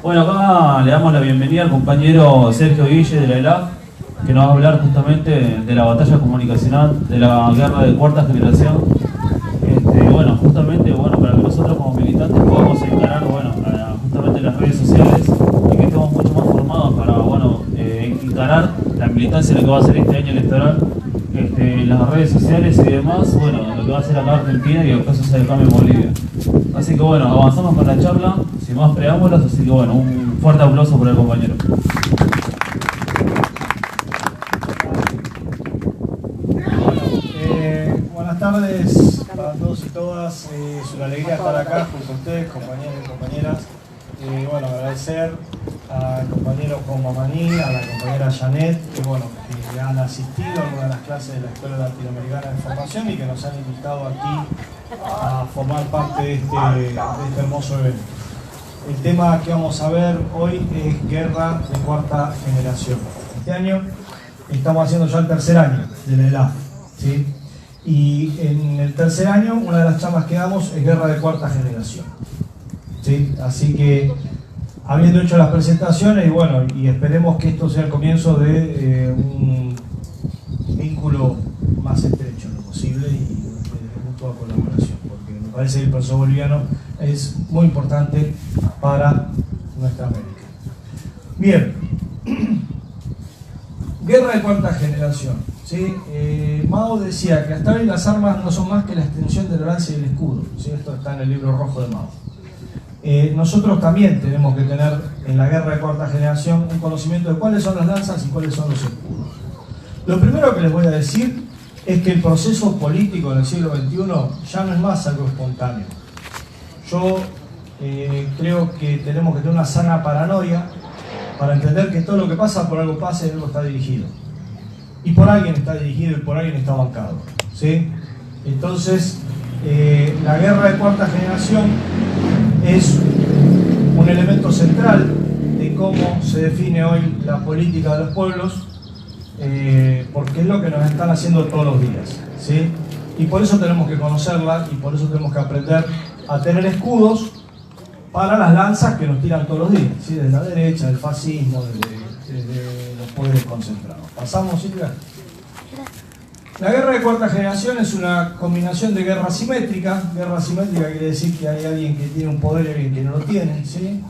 Bueno, acá le damos la bienvenida al compañero Sergio Guille de la ELAF, que nos va a hablar justamente de la batalla comunicacional, de la guerra de cuarta generación. Bueno, justamente para que nosotros como militantes podamos encarar justamente las redes sociales y que estemos mucho más formados para encarar la militancia de lo que va a ser este año electoral, las redes sociales y demás, lo que va a ser acá Argentina y los casos de cambio en Bolivia. Así que avanzamos con la charla, sin más preámbulos, así que un fuerte aplauso por el compañero. Buenas tardes para todos y todas, es una alegría estar acá junto a ustedes, compañeros y compañeras. Agradecer al compañero Juan Mamaní, a la compañera Janet, que han asistido a una de las clases de la Escuela Latinoamericana de Formación y que nos han invitado aquí a formar parte de este hermoso evento. El tema que vamos a ver hoy es guerra de cuarta generación. Este año estamos haciendo ya el tercer año de la ELAF, ¿sí? Y en el tercer año una de las charlas que damos es guerra de cuarta generación, ¿sí? Así que habiendo hecho las presentaciones y esperemos que esto sea el comienzo de un vínculo más estrecho en lo posible y de mutua colaboración, porque me parece que el proceso boliviano es muy importante para nuestra América. Bien, guerra de cuarta generación, ¿sí? Mao decía que hasta hoy las armas no son más que la extensión de la lanza y el escudo, ¿sí? Esto está en el libro rojo de Mao. Nosotros también tenemos que tener en la guerra de cuarta generación un conocimiento de cuáles son las lanzas y cuáles son los escudos. Lo primero que les voy a decir es que el proceso político del siglo XXI ya no es más algo espontáneo. Yo creo que tenemos que tener una sana paranoia para entender que todo lo que pasa por algo pasa y algo está dirigido. Y por alguien está dirigido y por alguien está bancado, ¿sí? Entonces, la guerra de cuarta generación es un elemento central de cómo se define hoy la política de los pueblos, porque es lo que nos están haciendo todos los días, ¿sí? Y por eso tenemos que conocerla y por eso tenemos que aprender a tener escudos para las lanzas que nos tiran todos los días, ¿sí? Desde la derecha, del fascismo, desde los poderes concentrados. ¿Pasamos, Silvia? La guerra de cuarta generación es una combinación de guerra asimétrica. Guerra asimétrica quiere decir que hay alguien que tiene un poder y alguien que no lo tiene, ¿sí?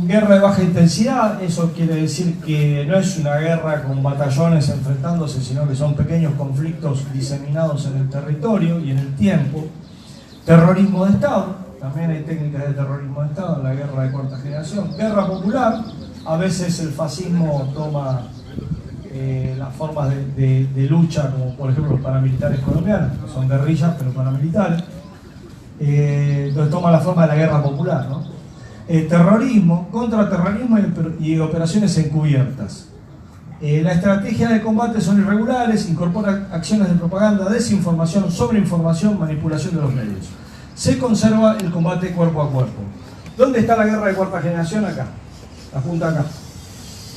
Guerra de baja intensidad, eso quiere decir que no es una guerra con batallones enfrentándose, sino que son pequeños conflictos diseminados en el territorio y en el tiempo. Terrorismo de Estado, también hay técnicas de terrorismo de Estado en la guerra de cuarta generación. Guerra popular, a veces el fascismo toma las formas de lucha, como por ejemplo los paramilitares colombianos, que son guerrillas pero paramilitares, entonces toma la forma de la guerra popular, ¿no? Terrorismo, contraterrorismo y operaciones encubiertas. La estrategia de combate son irregulares, incorpora acciones de propaganda, desinformación, sobreinformación, manipulación de los medios. Se conserva el combate cuerpo a cuerpo. ¿Dónde está la guerra de cuarta generación? Acá, apunta acá.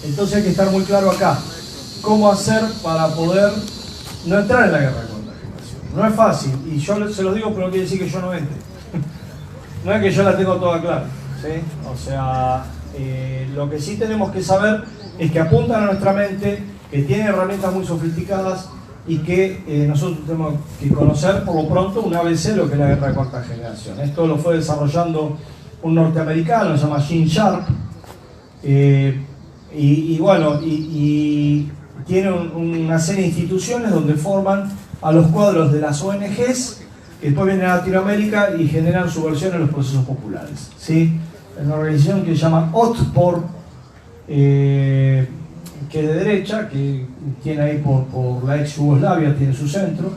Entonces hay que estar muy claro acá cómo hacer para poder no entrar en la guerra de cuarta generación. No es fácil, y yo se los digo, pero no quiere decir que yo no entre. No es que yo la tengo toda clara, ¿sí? O sea, lo que sí tenemos que saber es que apuntan a nuestra mente, que tiene herramientas muy sofisticadas y que nosotros tenemos que conocer por lo pronto un ABC de lo que es la guerra de cuarta generación. Esto lo fue desarrollando un norteamericano, se llama Gene Sharp, y tiene una serie de instituciones donde forman a los cuadros de las ONGs que después vienen a Latinoamérica y generan su versión en los procesos populares, ¿sí? Es una organización que se llama OTPOR, que es de derecha, que tiene ahí por la ex Yugoslavia, tiene su centro,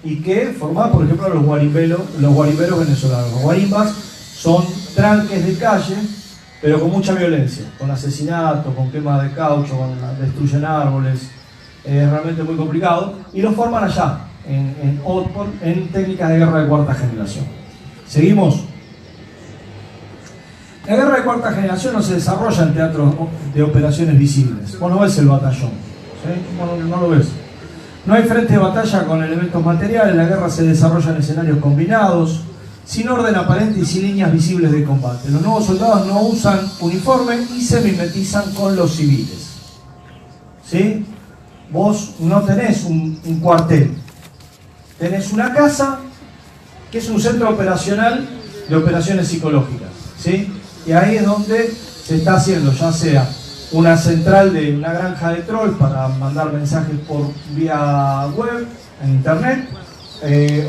y que forma, por ejemplo, los guarimberos venezolanos. Los guarimbas son tranques de calle, pero con mucha violencia, con asesinatos, con quema de caucho, destruyen árboles, es realmente muy complicado, y los forman allá, en OTPOR, en técnicas de guerra de cuarta generación. ¿Seguimos? La guerra de cuarta generación no se desarrolla en teatros de operaciones visibles. Vos no ves el batallón, ¿sí? No lo ves. No hay frente de batalla con elementos materiales, la guerra se desarrolla en escenarios combinados, sin orden aparente y sin líneas visibles de combate. Los nuevos soldados no usan uniforme y se mimetizan con los civiles. ¿Sí? Vos no tenés un cuartel, tenés una casa que es un centro operacional de operaciones psicológicas. ¿Sí? Y ahí es donde se está haciendo, ya sea una central de una granja de troll para mandar mensajes por vía web, en internet,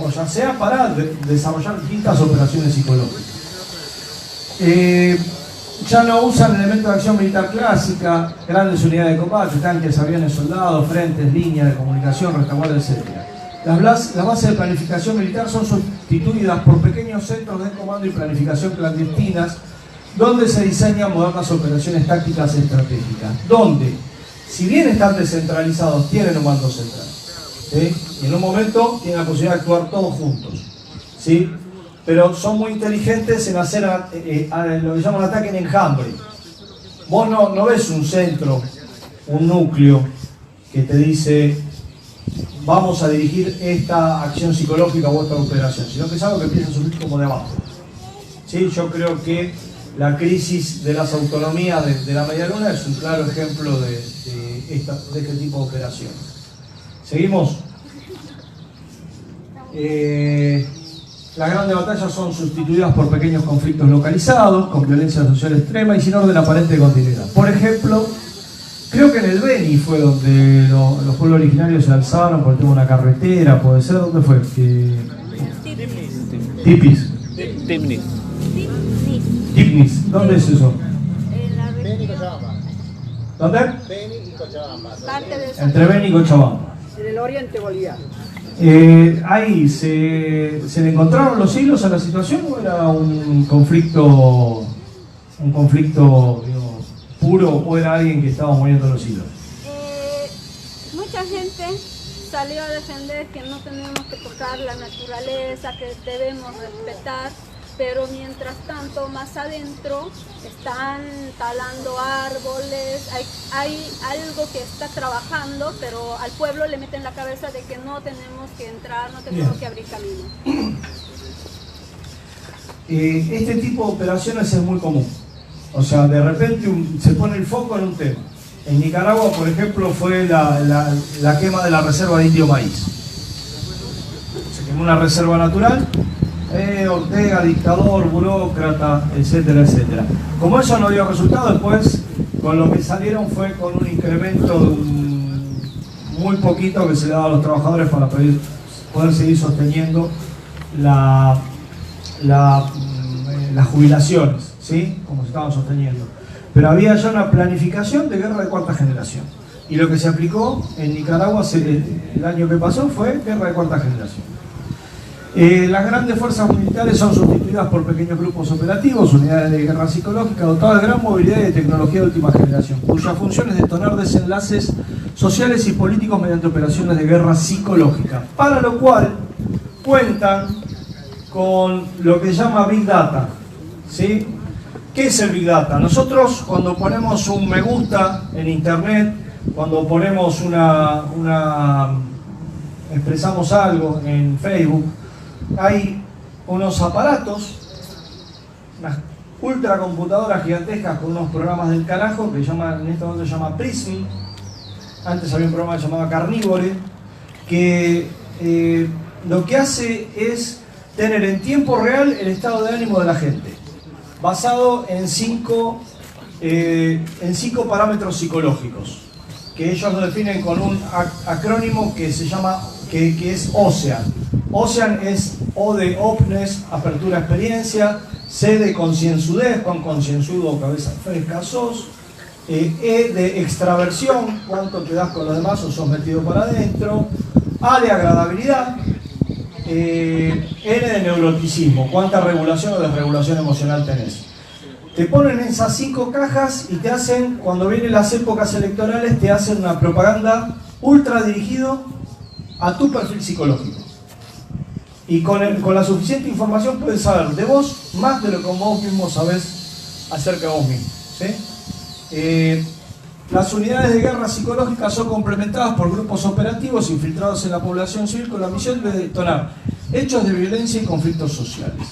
o ya sea para desarrollar distintas operaciones psicológicas. Ya no usan elementos de acción militar clásica, grandes unidades de combate, tanques, aviones, soldados, frentes, líneas de comunicación, retaguardia, etc. Las bases de planificación militar son sustituidas por pequeños centros de comando y planificación clandestinas, donde se diseñan modernas operaciones tácticas estratégicas, donde, si bien están descentralizados, tienen un mando central. ¿Sí? Y en un momento tienen la posibilidad de actuar todos juntos. ¿Sí? Pero son muy inteligentes en hacer lo que llaman ataque en enjambre. Vos no ves un centro, un núcleo que te dice vamos a dirigir esta acción psicológica o esta operación, sino que es algo que empieza a surgir como de abajo. ¿Sí? Yo creo que la crisis de las autonomías de la media luna es un claro ejemplo de este tipo de operaciones. ¿Seguimos? Las grandes batallas son sustituidas por pequeños conflictos localizados, con violencia social extrema y sin orden aparente de continuidad. Por ejemplo, creo que en el Beni fue donde los pueblos originarios se alzaron por el tema de una carretera, puede ser, ¿dónde fue? Tipis. Tipnis. ¿Dónde es eso? En la región. ¿Dónde? Beni y Cochabamba. Entre Beni y Cochabamba. En el oriente boliviano. Ahí se le encontraron los hilos a la situación, o era un conflicto digamos, puro, o era alguien que estaba moviendo los hilos. Mucha gente salió a defender que no tenemos que tocar la naturaleza, que debemos respetar, pero mientras tanto más adentro están talando árboles, hay algo que está trabajando, pero al pueblo le meten la cabeza de que no tenemos que entrar, no tenemos que abrir camino. Este tipo de operaciones es muy común, o sea, de repente se pone el foco en un tema. En Nicaragua, por ejemplo, fue la quema de la reserva de Indio Maíz. Se quemó una reserva natural. Ortega, dictador, burócrata, etcétera, etcétera. Como eso no dio resultado, después con lo que salieron fue con un incremento muy poquito que se le daba a los trabajadores para poder seguir sosteniendo las jubilaciones, ¿sí? Como se estaban sosteniendo. Pero había ya una planificación de guerra de cuarta generación. Y lo que se aplicó en Nicaragua el año que pasó fue guerra de cuarta generación. Las grandes fuerzas militares son sustituidas por pequeños grupos operativos, unidades de guerra psicológica dotadas de gran movilidad y de tecnología de última generación, cuya función es detonar desenlaces sociales y políticos mediante operaciones de guerra psicológica, para lo cual cuentan con lo que se llama Big Data. ¿Sí? ¿Qué es el Big Data? Nosotros cuando ponemos un me gusta en internet, cuando ponemos expresamos algo en Facebook, hay unos aparatos, unas ultracomputadoras gigantescas con unos programas del carajo que en este momento se llama Prism. Antes había un programa que se llamaba Carnivore, que lo que hace es tener en tiempo real el estado de ánimo de la gente, basado en cinco parámetros psicológicos, que ellos lo definen con un acrónimo que se llama, que es OCEAN. OCEAN es O de openness, apertura a experiencia, C de concienzudez, cuán concienzudo o cabeza fresca sos, E de extraversión, cuánto te das con los demás o sos metido para adentro, A de agradabilidad, N de neuroticismo, cuánta regulación o desregulación emocional tenés. Te ponen esas 5 cajas y te hacen, cuando vienen las épocas electorales, te hacen una propaganda ultra dirigido a tu perfil psicológico. Y con la suficiente información puedes saber de vos más de lo que vos mismo sabés acerca de vos mismo. ¿Sí? Las unidades de guerra psicológica son complementadas por grupos operativos infiltrados en la población civil con la misión de detonar hechos de violencia y conflictos sociales.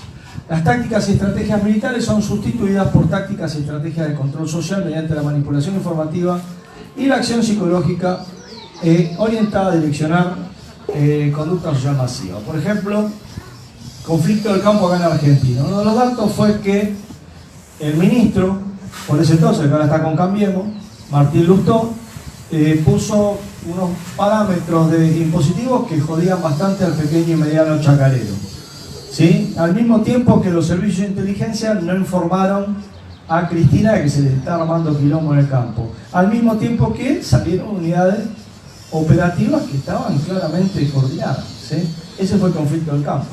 Las tácticas y estrategias militares son sustituidas por tácticas y estrategias de control social mediante la manipulación informativa y la acción psicológica orientada a direccionar conducta social masiva. Por ejemplo, conflicto del campo acá en Argentina. Uno de los datos fue que el ministro, por ese entonces, que ahora está con Cambiemos, Martín Lustó, puso unos parámetros de impositivos que jodían bastante al pequeño y mediano chacarero. ¿Sí? Al mismo tiempo que los servicios de inteligencia no informaron a Cristina de que se le está armando quilombo en el campo. Al mismo tiempo que salieron unidades operativas que estaban claramente coordinadas. ¿Sí? Ese fue el conflicto del campo.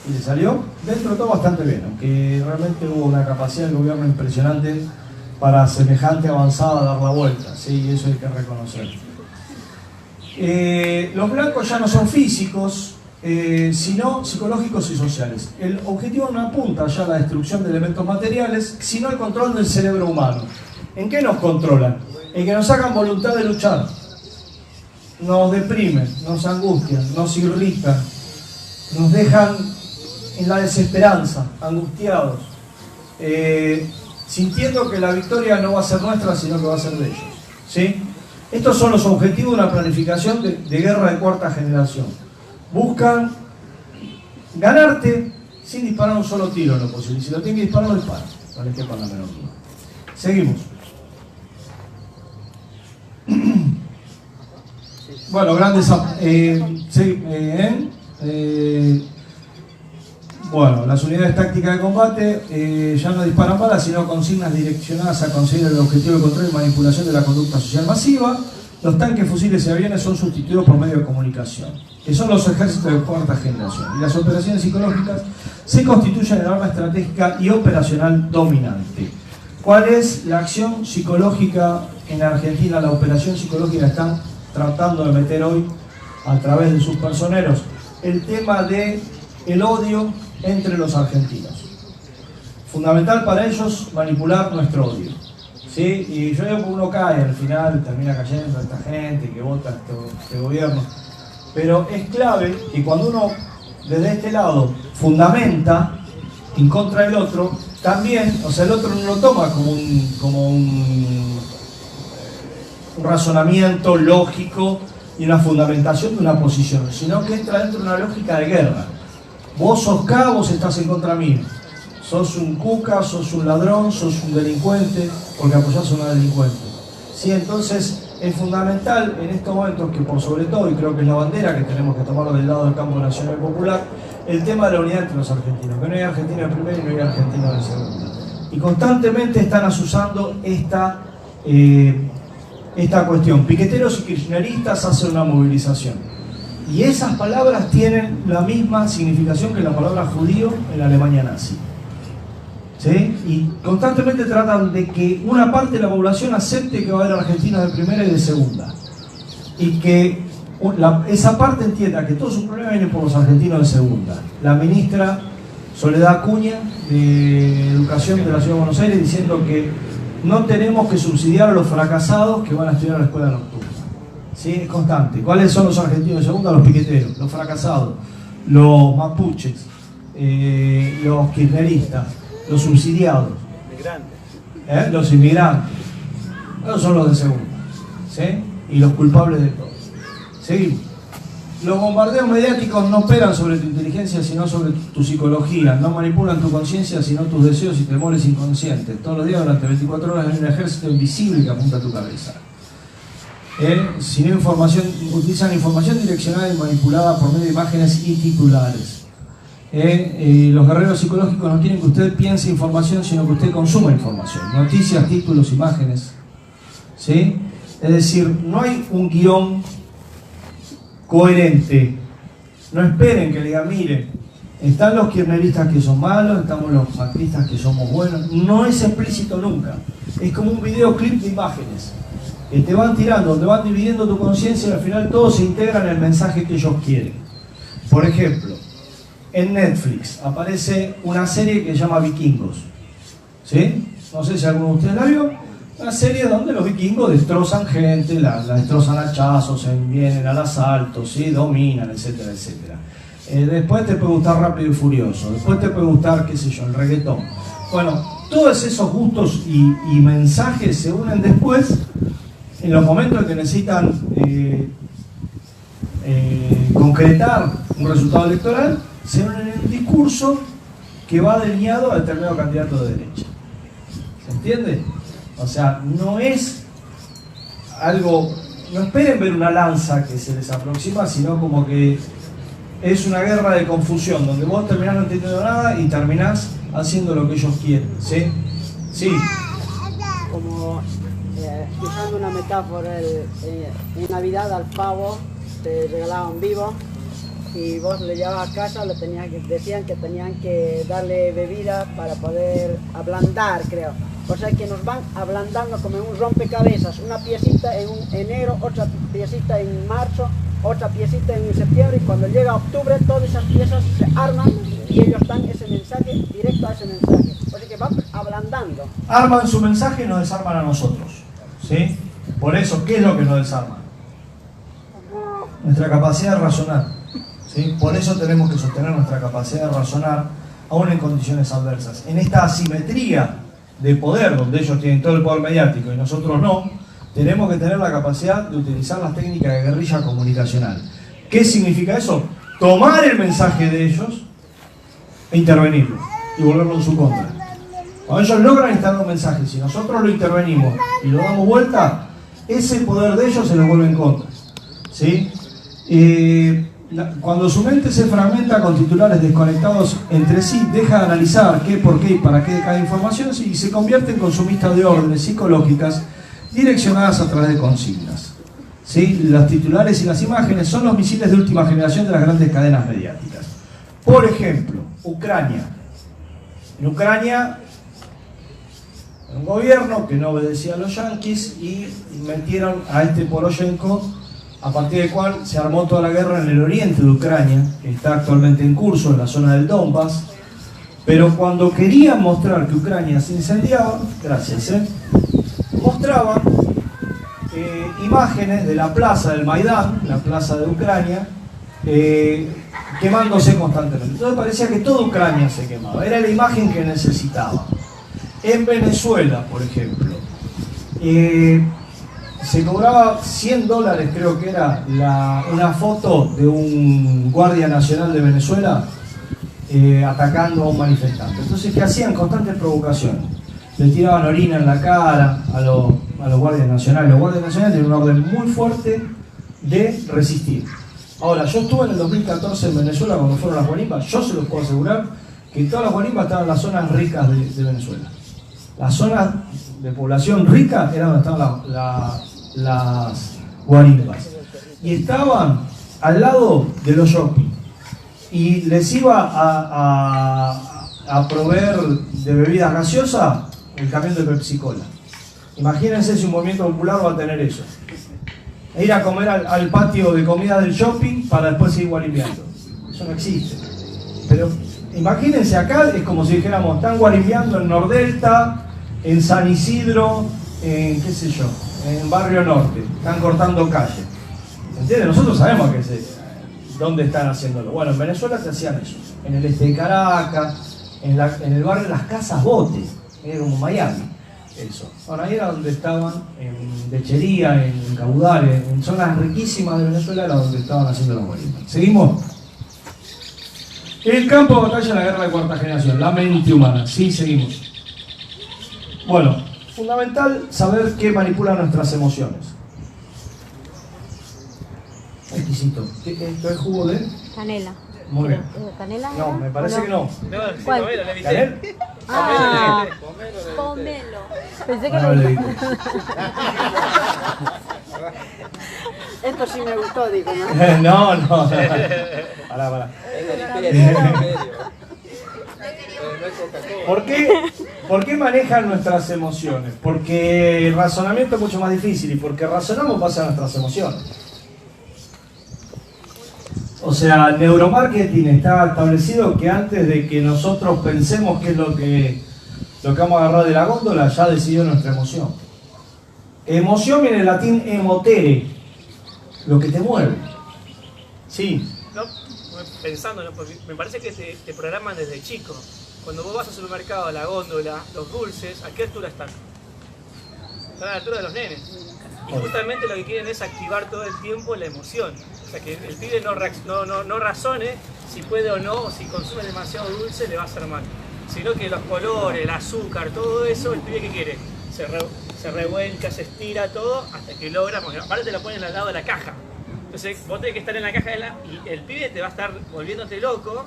Y le salió dentro de todo bastante bien, aunque realmente hubo una capacidad del gobierno impresionante para semejante avanzada dar la vuelta. ¿Sí? Eso hay que reconocer. Los blancos ya no son físicos, sino psicológicos y sociales. El objetivo no apunta ya a la destrucción de elementos materiales, sino al control del cerebro humano. ¿En qué nos controlan? En que nos sacan voluntad de luchar, nos deprimen, nos angustian, nos irritan, nos dejan en la desesperanza, angustiados, sintiendo que la victoria no va a ser nuestra, sino que va a ser de ellos. ¿Sí? Estos son los objetivos de una planificación de guerra de cuarta generación. Buscan ganarte sin disparar un solo tiro en lo posible. Si lo tienen que disparar, lo disparan. No les quepa la menor duda. Seguimos. Bueno, grandes... bueno, las unidades tácticas de combate ya no disparan balas, sino consignas direccionadas a conseguir el objetivo de control y manipulación de la conducta social masiva. Los tanques, fusiles y aviones son sustituidos por medios de comunicación, que son los ejércitos de cuarta generación. Y las operaciones psicológicas se constituyen en el arma estratégica y operacional dominante. ¿Cuál es la acción psicológica en Argentina? La operación psicológica están tratando de meter hoy a través de sus personeros el tema de el odio entre los argentinos. Fundamental para ellos manipular nuestro odio. ¿Sí? Y yo digo que uno cae al final, termina cayendo esta gente que vota este gobierno. Pero es clave que cuando uno desde este lado fundamenta en contra del otro, también, o sea, el otro no lo toma como un razonamiento lógico y una fundamentación de una posición, sino que entra dentro de una lógica de guerra. Vos sos K, vos estás en contra mío. Sos un cuca, sos un ladrón, sos un delincuente, porque apoyás a una delincuente. ¿Sí? Entonces es fundamental en estos momentos que por sobre todo, y creo que es la bandera que tenemos que tomar del lado del campo nacional y popular, el tema de la unidad entre los argentinos, que no hay argentino de primera y no hay argentino de segunda. Y constantemente están asusando esta cuestión. Piqueteros y kirchneristas hacen una movilización. Y esas palabras tienen la misma significación que la palabra judío en la Alemania nazi. ¿Sí? Y constantemente tratan de que una parte de la población acepte que va a haber argentinos de primera y de segunda. Y que esa parte entienda que todos sus problemas vienen por los argentinos de segunda. La ministra Soledad Acuña, de Educación de la Ciudad de Buenos Aires, diciendo que no tenemos que subsidiar a los fracasados que van a estudiar a la escuela nocturna. ¿Sí? Es constante. ¿Cuáles son los argentinos de segunda? Los piqueteros, los fracasados, los mapuches, los kirchneristas, los subsidiados, los inmigrantes. Esos son los de segunda. ¿Sí? Y los culpables de todo. Seguimos. Los bombardeos mediáticos no operan sobre tu inteligencia, sino sobre tu psicología. No manipulan tu conciencia, sino tus deseos y temores inconscientes. Todos los días, durante 24 horas, hay un ejército invisible que apunta a tu cabeza. Utilizan información direccionada y manipulada por medio de imágenes y titulares. Los guerreros psicológicos no quieren que usted piense información, sino que usted consuma información. Noticias, títulos, imágenes. ¿Sí? Es decir, no hay un guión coherente. No esperen que le digan, miren, están los kirchneristas que son malos, estamos los macristas que somos buenos. No es explícito nunca. Es como un videoclip de imágenes que te van tirando, te van dividiendo tu conciencia y al final todos se integran en el mensaje que ellos quieren. Por ejemplo, en Netflix aparece una serie que se llama Vikingos. ¿Sí? No sé si alguno de ustedes la vio. Una serie donde los vikingos destrozan gente, la destrozan a hachazos, vienen al asalto, ¿sí? Dominan, etcétera, etcétera. Después te puede gustar Rápido y Furioso, después te puede gustar, qué sé yo, el reggaetón. Bueno, todos esos gustos y mensajes se unen después en los momentos en que necesitan concretar un resultado electoral, se unen en un discurso que va delineado a determinado candidato de derecha. ¿Se entiende? O sea, no es algo, no esperen ver una lanza que se les aproxima, sino como que es una guerra de confusión, donde vos terminás no entendiendo nada y terminás haciendo lo que ellos quieren, ¿sí? Sí. Como usando una metáfora, en Navidad al pavo te regalaban vivo y vos le llevabas a casa, decían que tenían que darle bebida para poder ablandar, creo. O sea que nos van ablandando como en un rompecabezas, una piecita en enero, otra piecita en marzo, otra piecita en septiembre, y cuando llega octubre todas esas piezas se arman y ellos dan ese mensaje directo a ese mensaje. O sea que van ablandando. Arman su mensaje y nos desarman a nosotros, ¿sí? Por eso, ¿qué es lo que nos desarma? Nuestra capacidad de razonar, ¿sí? Por eso tenemos que sostener nuestra capacidad de razonar aún en condiciones adversas. En esta asimetría de poder, donde ellos tienen todo el poder mediático y nosotros no, tenemos que tener la capacidad de utilizar las técnicas de guerrilla comunicacional. ¿Qué significa eso? Tomar el mensaje de ellos e intervenirlo y volverlo en su contra. Cuando ellos logran instalar un mensaje, si nosotros lo intervenimos y lo damos vuelta, ese poder de ellos se les vuelve en contra, ¿sí? Cuando su mente se fragmenta con titulares desconectados entre sí, deja de analizar qué, por qué y para qué de cada información y se convierte en consumista de órdenes psicológicas direccionadas a través de consignas, ¿sí? Los titulares y las imágenes son los misiles de última generación de las grandes cadenas mediáticas. Por ejemplo, Ucrania. En Ucrania, un gobierno que no obedecía a los yanquis y metieron a este Poroshenko, a partir del cual se armó toda la guerra en el oriente de Ucrania, que está actualmente en curso en la zona del Donbass. Pero cuando querían mostrar que Ucrania se incendiaba, mostraban imágenes de la plaza del Maidán, la plaza de Ucrania, quemándose constantemente. Entonces parecía que toda Ucrania se quemaba, era la imagen que necesitaba. En Venezuela, por ejemplo, se cobraba $100, creo que era, una foto de un guardia nacional de Venezuela atacando a un manifestante. Entonces, ¿qué hacían? Constantes provocaciones. Le tiraban orina en la cara a los guardias nacionales. Los guardias nacionales tienen un orden muy fuerte de resistir. Ahora, yo estuve en el 2014 en Venezuela cuando fueron las guarimbas. Yo se los puedo asegurar que todas las guarimbas estaban en las zonas ricas de Venezuela. Las zonas de población rica eran donde estaban las guarimbas. Y estaban al lado de los shopping. Y les iba a proveer de bebidas gaseosas el camión de Pepsi Cola. Imagínense si un movimiento popular va a tener eso. E ir a comer al patio de comida del shopping para después seguir guarimbeando. Eso no existe. Pero imagínense acá, es como si dijéramos, están guarimbeando en Nordelta, en San Isidro, en qué sé yo, en Barrio Norte. Están cortando calle. ¿Entiendes? Nosotros sabemos dónde están haciéndolo. Bueno, en Venezuela se hacían eso. En el este de Caracas, en el barrio de las Casas Bote, era como Miami. Eso. Ahora ahí era donde estaban, en Lechería, en Caudales, en zonas riquísimas de Venezuela, era donde estaban haciendo los guarimbas. ¿Seguimos? El campo de batalla de la guerra de cuarta generación, la mente humana. Sí, seguimos. Bueno, fundamental saber qué manipula nuestras emociones. Exquisito. ¿Esto es jugo de? Canela. Muy bien. ¿Canela? No, me parece que no. ¿Cuál? ¿Canel? Ah, Pomelo. pensé que Ah, no. le digo. Esto sí me gustó, digo, ¿no? No. Pará. ¿Por qué manejan nuestras emociones? Porque el razonamiento es mucho más difícil y porque razonamos base a nuestras emociones. O sea, el neuromarketing está establecido que antes de que nosotros pensemos qué es lo que vamos a agarrar de la góndola, ya decidió nuestra emoción. Emoción viene del latín emotere, lo que te mueve. Sí. No, pensando, ¿no? Porque me parece que te programan desde chico. Cuando vos vas al supermercado, a la góndola, los dulces, ¿a qué altura están? Están a la altura de los nenes. Y justamente lo que quieren es activar todo el tiempo la emoción. O sea, que el pibe no razone si puede o no, o si consume demasiado dulce le va a hacer mal. Sino que los colores, el azúcar, todo eso, el pibe que quiere, se revuelca, se estira todo hasta que logra, porque aparte te lo ponen al lado de la caja. Entonces vos tenés que estar en la caja y el pibe te va a estar volviéndote loco.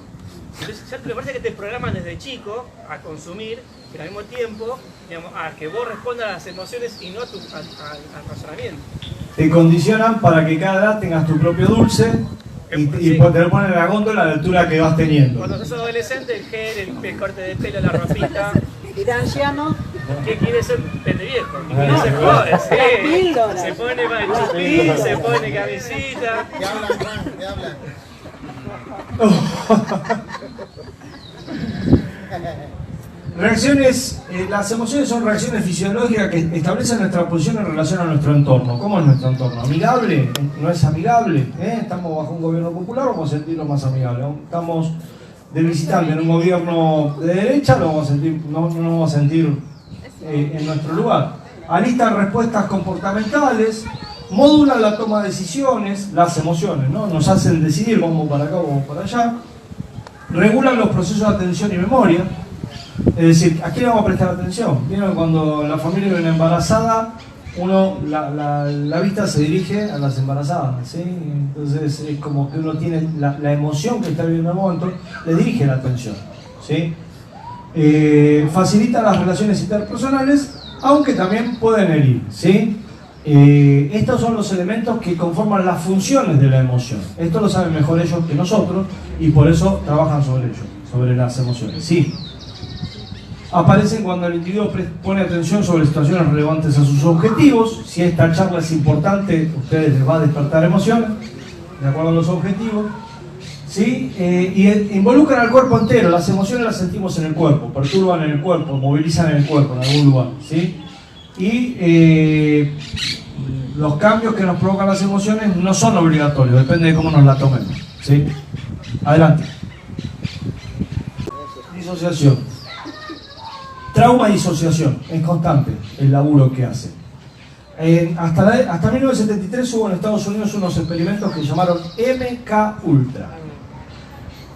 Entonces ya me parece que te programan desde chico a consumir, pero al mismo tiempo, digamos, a que vos respondas a las emociones y no al razonamiento. Te condicionan para que cada edad tengas tu propio dulce y te lo ponen en la góndola a la altura que vas teniendo. Cuando sos adolescente, el gel, el corte de pelo, la ropita. Y de anciano, ¿Qué quiere ser pendeviejo? ¿Quiere ser joven? Sí. Se pone manchupín, se pone camisita. ¿Qué hablan, Juan? ¿Qué hablan? Reacciones, las emociones son reacciones fisiológicas que establecen nuestra posición en relación a nuestro entorno. ¿Cómo es nuestro entorno? ¿Amigable? ¿No es amigable? ¿Estamos bajo un gobierno popular o vamos a sentirnos más amigables? ¿Estamos de visitante en un gobierno de derecha? ¿Lo vamos a sentir, no vamos a sentir en nuestro lugar? Alistan respuestas comportamentales, modulan la toma de decisiones, las emociones, ¿no? Nos hacen decidir, vamos para acá o vamos para allá. Regulan los procesos de atención y memoria. Es decir, ¿a quién vamos a prestar atención? ¿Vieron cuando la familia viene embarazada? La vista se dirige a las embarazadas, ¿sí? Entonces es como que uno tiene la emoción que está viviendo en el momento, le dirige la atención, ¿sí? Facilita las relaciones interpersonales, aunque también pueden herir, ¿sí? Estos son los elementos que conforman las funciones de la emoción. Esto lo saben mejor ellos que nosotros y por eso trabajan sobre ello, sobre las emociones, ¿sí? Aparecen cuando el individuo pone atención sobre situaciones relevantes a sus objetivos. Si esta charla es importante, a ustedes les va a despertar emociones, de acuerdo a los objetivos. ¿Sí? Y involucran al cuerpo entero. Las emociones las sentimos en el cuerpo, perturban en el cuerpo, movilizan en el cuerpo, en algún lugar. ¿Sí? Y los cambios que nos provocan las emociones no son obligatorios, depende de cómo nos la tomemos. ¿Sí? Adelante. Disociación. Trauma y disociación, es constante el laburo que hace. Hasta 1973 hubo en Estados Unidos unos experimentos que llamaron MK Ultra.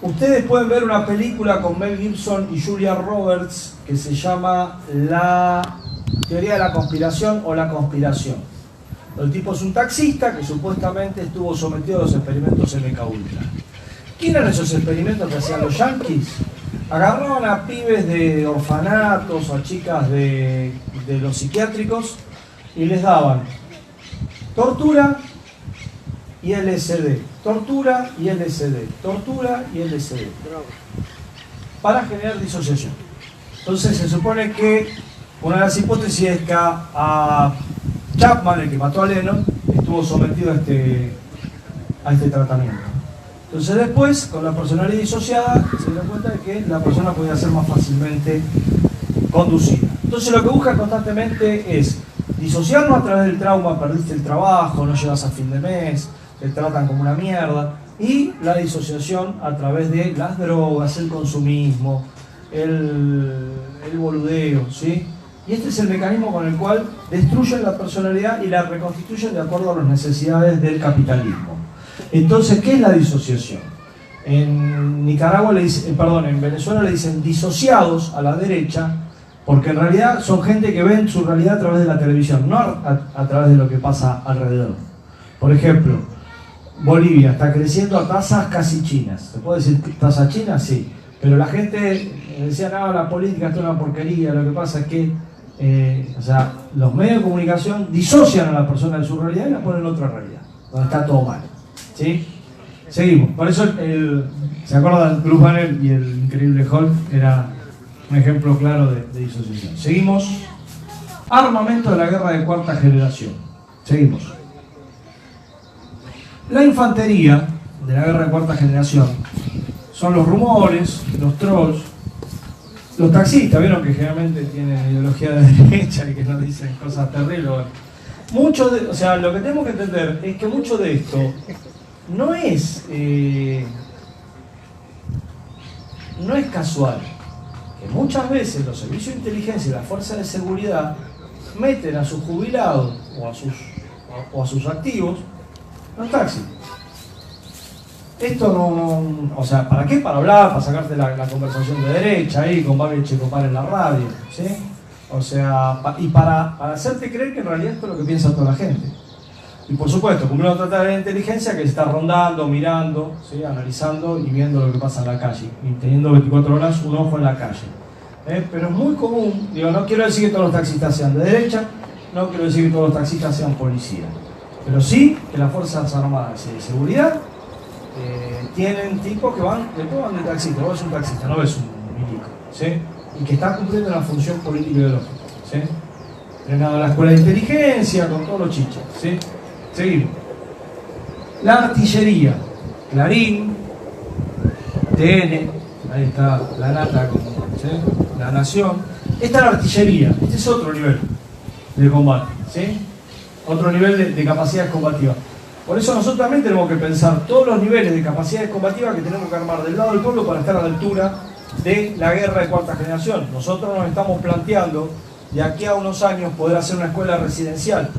Ustedes pueden ver una película con Mel Gibson y Julia Roberts que se llama La Teoría de la Conspiración o La Conspiración. El tipo es un taxista que supuestamente estuvo sometido a los experimentos MK Ultra. ¿Quién eran esos experimentos que hacían los yanquis? Agarraban a pibes de orfanatos o a chicas de los psiquiátricos y les daban tortura y LSD, tortura y LSD, tortura y LSD, para generar disociación. Entonces se supone que una de las hipótesis es que a Chapman, el que mató a Lennon, estuvo sometido a este tratamiento. Entonces después, con la personalidad disociada, se dio cuenta de que la persona podía ser más fácilmente conducida. Entonces lo que busca constantemente es disociarnos a través del trauma, perdiste el trabajo, no llegas a fin de mes, te tratan como una mierda, y la disociación a través de las drogas, el consumismo, el boludeo, ¿sí? Y este es el mecanismo con el cual destruyen la personalidad y la reconstituyen de acuerdo a las necesidades del capitalismo. Entonces, ¿qué es la disociación? En Venezuela le dicen disociados a la derecha, porque en realidad son gente que ven su realidad a través de la televisión, no a través de lo que pasa alrededor. Por ejemplo, Bolivia está creciendo a tasas casi chinas. ¿Se puede decir tasas chinas? Sí. Pero la gente decía, no, la política es una porquería, lo que pasa es que los medios de comunicación disocian a la persona de su realidad y la ponen en otra realidad, donde está todo mal. ¿Sí? Seguimos. Por eso, ¿se acuerdan? Bruce Banner y el Increíble Hulk era un ejemplo claro de disociación. Seguimos. Armamento de la guerra de cuarta generación. Seguimos. La infantería de la guerra de cuarta generación son los rumores, los trolls, los taxistas. Vieron que generalmente tienen ideología de derecha y que nos dicen cosas terribles. Lo que tenemos que entender es que mucho de esto no es no es casual que muchas veces los servicios de inteligencia y las fuerzas de seguridad meten a sus jubilados o a sus activos en los taxis. Esto no, o sea, ¿para qué? Para hablar, para sacarte la conversación de derecha ahí con Babi Checopar en la radio, ¿sí? O sea, y para hacerte creer que en realidad esto es lo que piensa toda la gente. Y por supuesto, como uno trata de la inteligencia que está rondando, mirando, ¿sí? Analizando y viendo lo que pasa en la calle, y teniendo 24 horas un ojo en la calle. Pero es muy común, digo, no quiero decir que todos los taxistas sean de derecha, no quiero decir que todos los taxistas sean policías, pero sí que las Fuerzas Armadas y de Seguridad tienen tipos que van de taxista. Vos ves un taxista, no ves un milico, ¿sí? Y que está cumpliendo una función política ideológica, ¿sí? Entrenado en la escuela de inteligencia, con todos los chichos, ¿sí? Seguimos. La artillería, Clarín, TN, ahí está La Nata, ¿sí? La Nación. Esta es la artillería, este es otro nivel de combate, ¿sí? Otro nivel de capacidades combativas. Por eso nosotros también tenemos que pensar todos los niveles de capacidades combativas que tenemos que armar del lado del pueblo para estar a la altura de la guerra de cuarta generación. Nosotros nos estamos planteando de aquí a unos años poder hacer una escuela residencial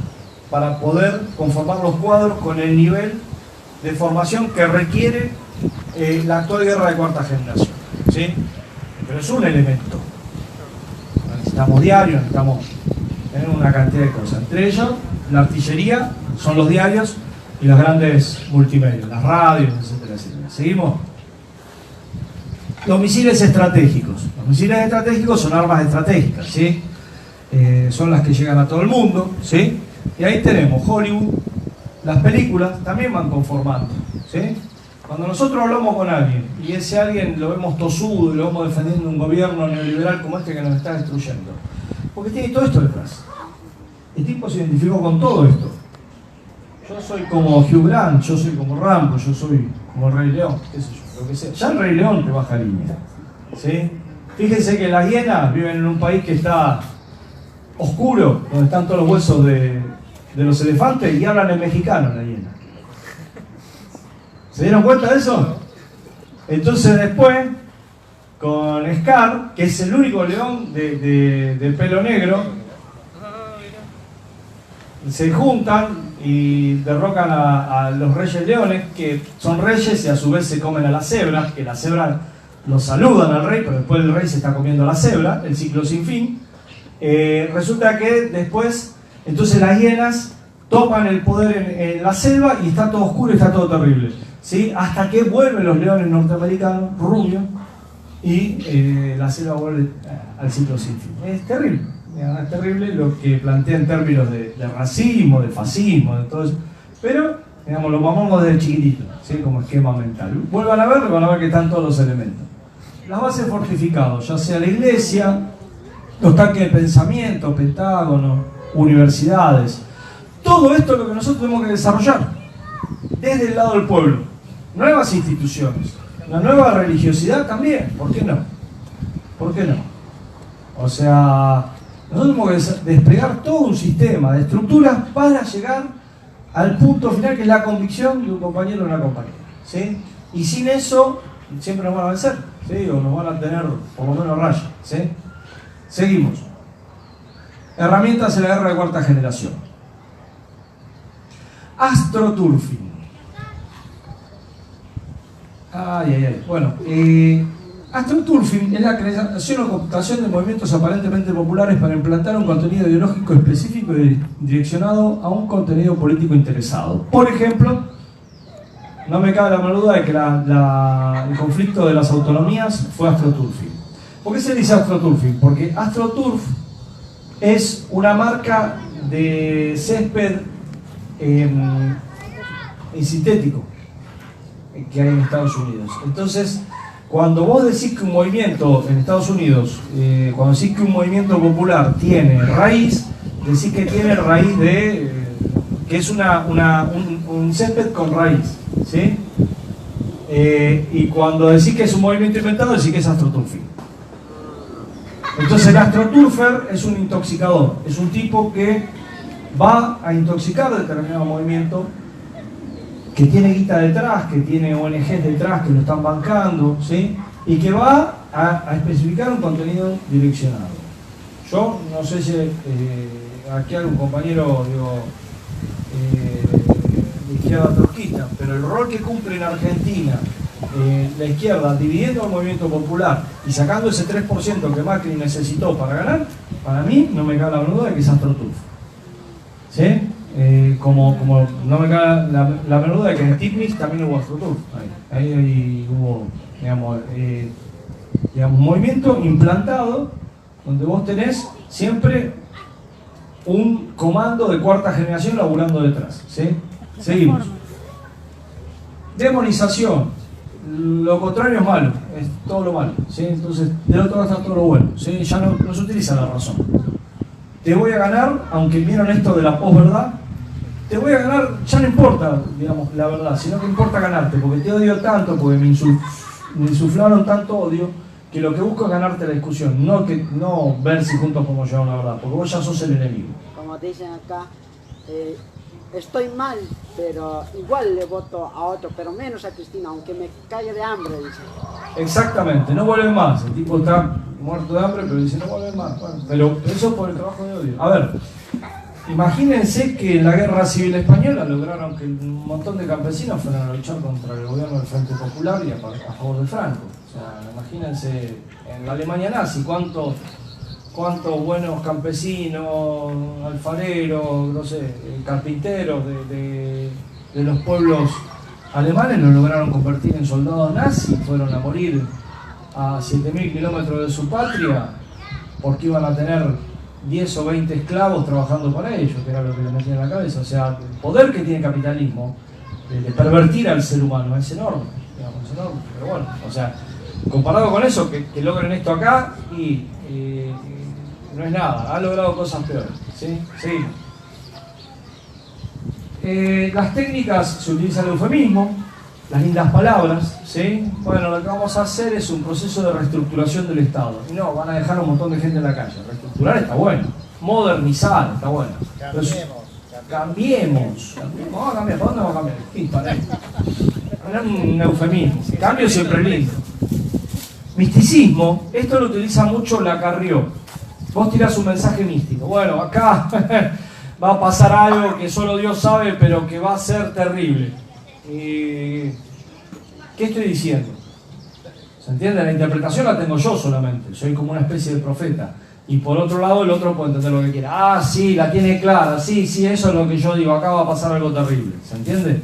para poder conformar los cuadros con el nivel de formación que requiere la actual guerra de cuarta generación, ¿sí? Pero es un elemento. Necesitamos diarios, necesitamos tener una cantidad de cosas. Entre ellos, la artillería, son los diarios y los grandes multimedios, las radios, etcétera, etcétera. ¿Seguimos? Los misiles estratégicos. Los misiles estratégicos son armas estratégicas, ¿sí? Son las que llegan a todo el mundo, ¿sí? Y ahí tenemos Hollywood. Las películas también van conformando, ¿sí? Cuando nosotros hablamos con alguien y ese alguien lo vemos tosudo y lo vemos defendiendo un gobierno neoliberal como este que nos está destruyendo, porque tiene todo esto detrás. El tipo se identificó con todo esto. Yo soy como Hugh Grant, yo soy como Rambo, yo soy como el Rey León, qué sé yo, lo que sea. Ya el Rey León te baja línea, ¿sí? Fíjense que las hienas viven en un país que está oscuro, donde están todos los huesos de los elefantes y hablan en mexicano la hiena. ¿Se dieron cuenta de eso? Entonces después, con Scar, que es el único león de pelo negro, se juntan y derrocan a los reyes leones, que son reyes y a su vez se comen a las cebras, que las cebras los saludan al rey, pero después el rey se está comiendo a la cebra, el ciclo sin fin. Resulta que después, entonces las hienas toman el poder en la selva y está todo oscuro y está todo terrible, ¿sí? Hasta que vuelven los leones norteamericanos, rubios, y la selva vuelve al ciclo sin fin. Es terrible. Es terrible lo que plantea en términos de racismo, de fascismo, de todo eso. Pero, digamos, lo mamamos desde chiquitito, ¿sí? Como esquema mental. Vuelvan a verlo y van a ver que están todos los elementos. Las bases fortificadas, ya sea la iglesia, los tanques de pensamiento, Pentágono, universidades. Todo esto es lo que nosotros tenemos que desarrollar desde el lado del pueblo. Nuevas instituciones, la nueva religiosidad también, ¿por qué no? ¿Por qué no? O sea, nosotros tenemos que desplegar todo un sistema de estructuras para llegar al punto final, que es la convicción de un compañero o una compañera, ¿sí? Y sin eso siempre nos van a vencer, ¿sí? O nos van a tener por lo menos raya, ¿sí? Seguimos. Herramientas en la guerra de cuarta generación. Astroturfing. Bueno, Astroturfing es la creación o computación de movimientos aparentemente populares para implantar un contenido ideológico específico y direccionado a un contenido político interesado. Por ejemplo, no me cabe la menor duda de que el conflicto de las autonomías fue Astroturfing. ¿Por qué se dice Astroturfing? Porque AstroTurf es una marca de césped sintético que hay en Estados Unidos. Entonces, cuando vos decís que un movimiento en Estados Unidos, cuando decís que un movimiento popular tiene raíz, decís que tiene raíz de... que es un césped con raíz, ¿sí? Y cuando decís que es un movimiento inventado, decís que es astroturfing. Entonces el astroturfer es un intoxicador, es un tipo que va a intoxicar determinado movimiento, que tiene guita detrás, que tiene ONGs detrás que lo están bancando, ¿sí? y que va a especificar un contenido direccionado. Yo no sé si aquí hay un compañero, digo, de izquierda trotskista, pero el rol que cumple en Argentina la izquierda, dividiendo el movimiento popular y sacando ese 3% que Macri necesitó para ganar, para mí no me cabe la menor duda de que es astrotufo. ¿Sí? Como no me cabe la menor duda de que en Stipnis también hubo astrotufo. Ahí hubo, digamos, movimiento implantado donde vos tenés siempre un comando de cuarta generación laburando detrás. ¿Sí? Seguimos. Demonización. Lo contrario es malo, es todo lo malo, ¿sí? Entonces del otro lado está todo lo bueno, ¿sí? Ya no se utiliza la razón. Te voy a ganar, aunque vieron esto de la posverdad, te voy a ganar, ya no importa, digamos, la verdad, sino que importa ganarte, porque te odio tanto, porque me insuflaron tanto odio, que lo que busco es ganarte la discusión, no ver si juntos podemos llegar a una verdad, porque vos ya sos el enemigo. Como dicen acá, estoy mal, pero igual le voto a otro, pero menos a Cristina, aunque me caiga de hambre, dice. Exactamente, no vuelven más. El tipo está muerto de hambre, pero dice no vuelven más. Bueno, pero eso por el trabajo de odio. A ver, imagínense que en la Guerra Civil Española lograron que un montón de campesinos fueran a luchar contra el gobierno del Frente Popular y a favor de Franco. O sea, imagínense en la Alemania nazi cuántos buenos campesinos, alfareros, no sé, carpinteros de los pueblos alemanes lo lograron convertir en soldados nazis, fueron a morir a 7.000 kilómetros de su patria porque iban a tener 10 o 20 esclavos trabajando para ellos, que era lo que les metían en la cabeza. O sea, el poder que tiene el capitalismo de pervertir al ser humano es enorme, digamos, es enorme. Pero bueno, o sea, comparado con eso, que logren esto acá y no es nada, ha logrado cosas peores. ¿Sí? Seguimos. Las técnicas, se utiliza el eufemismo, las lindas palabras, ¿sí? Bueno, lo que vamos a hacer es un proceso de reestructuración del Estado. Y no, van a dejar a un montón de gente en la calle. Reestructurar está bueno, modernizar está bueno. Cambiemos. Vamos a cambiar, ¿para dónde vamos a cambiar? Sí, para ahí. Era un eufemismo. Cambio siempre lindo. Misticismo, esto lo utiliza mucho Lacarrió. Vos tirás un mensaje místico. Bueno, acá va a pasar algo que solo Dios sabe, pero que va a ser terrible. ¿Qué estoy diciendo? ¿Se entiende? La interpretación la tengo yo solamente. Soy como una especie de profeta. Y por otro lado, el otro puede entender lo que quiera. Ah, sí, la tiene clara. Sí, eso es lo que yo digo. Acá va a pasar algo terrible. ¿Se entiende?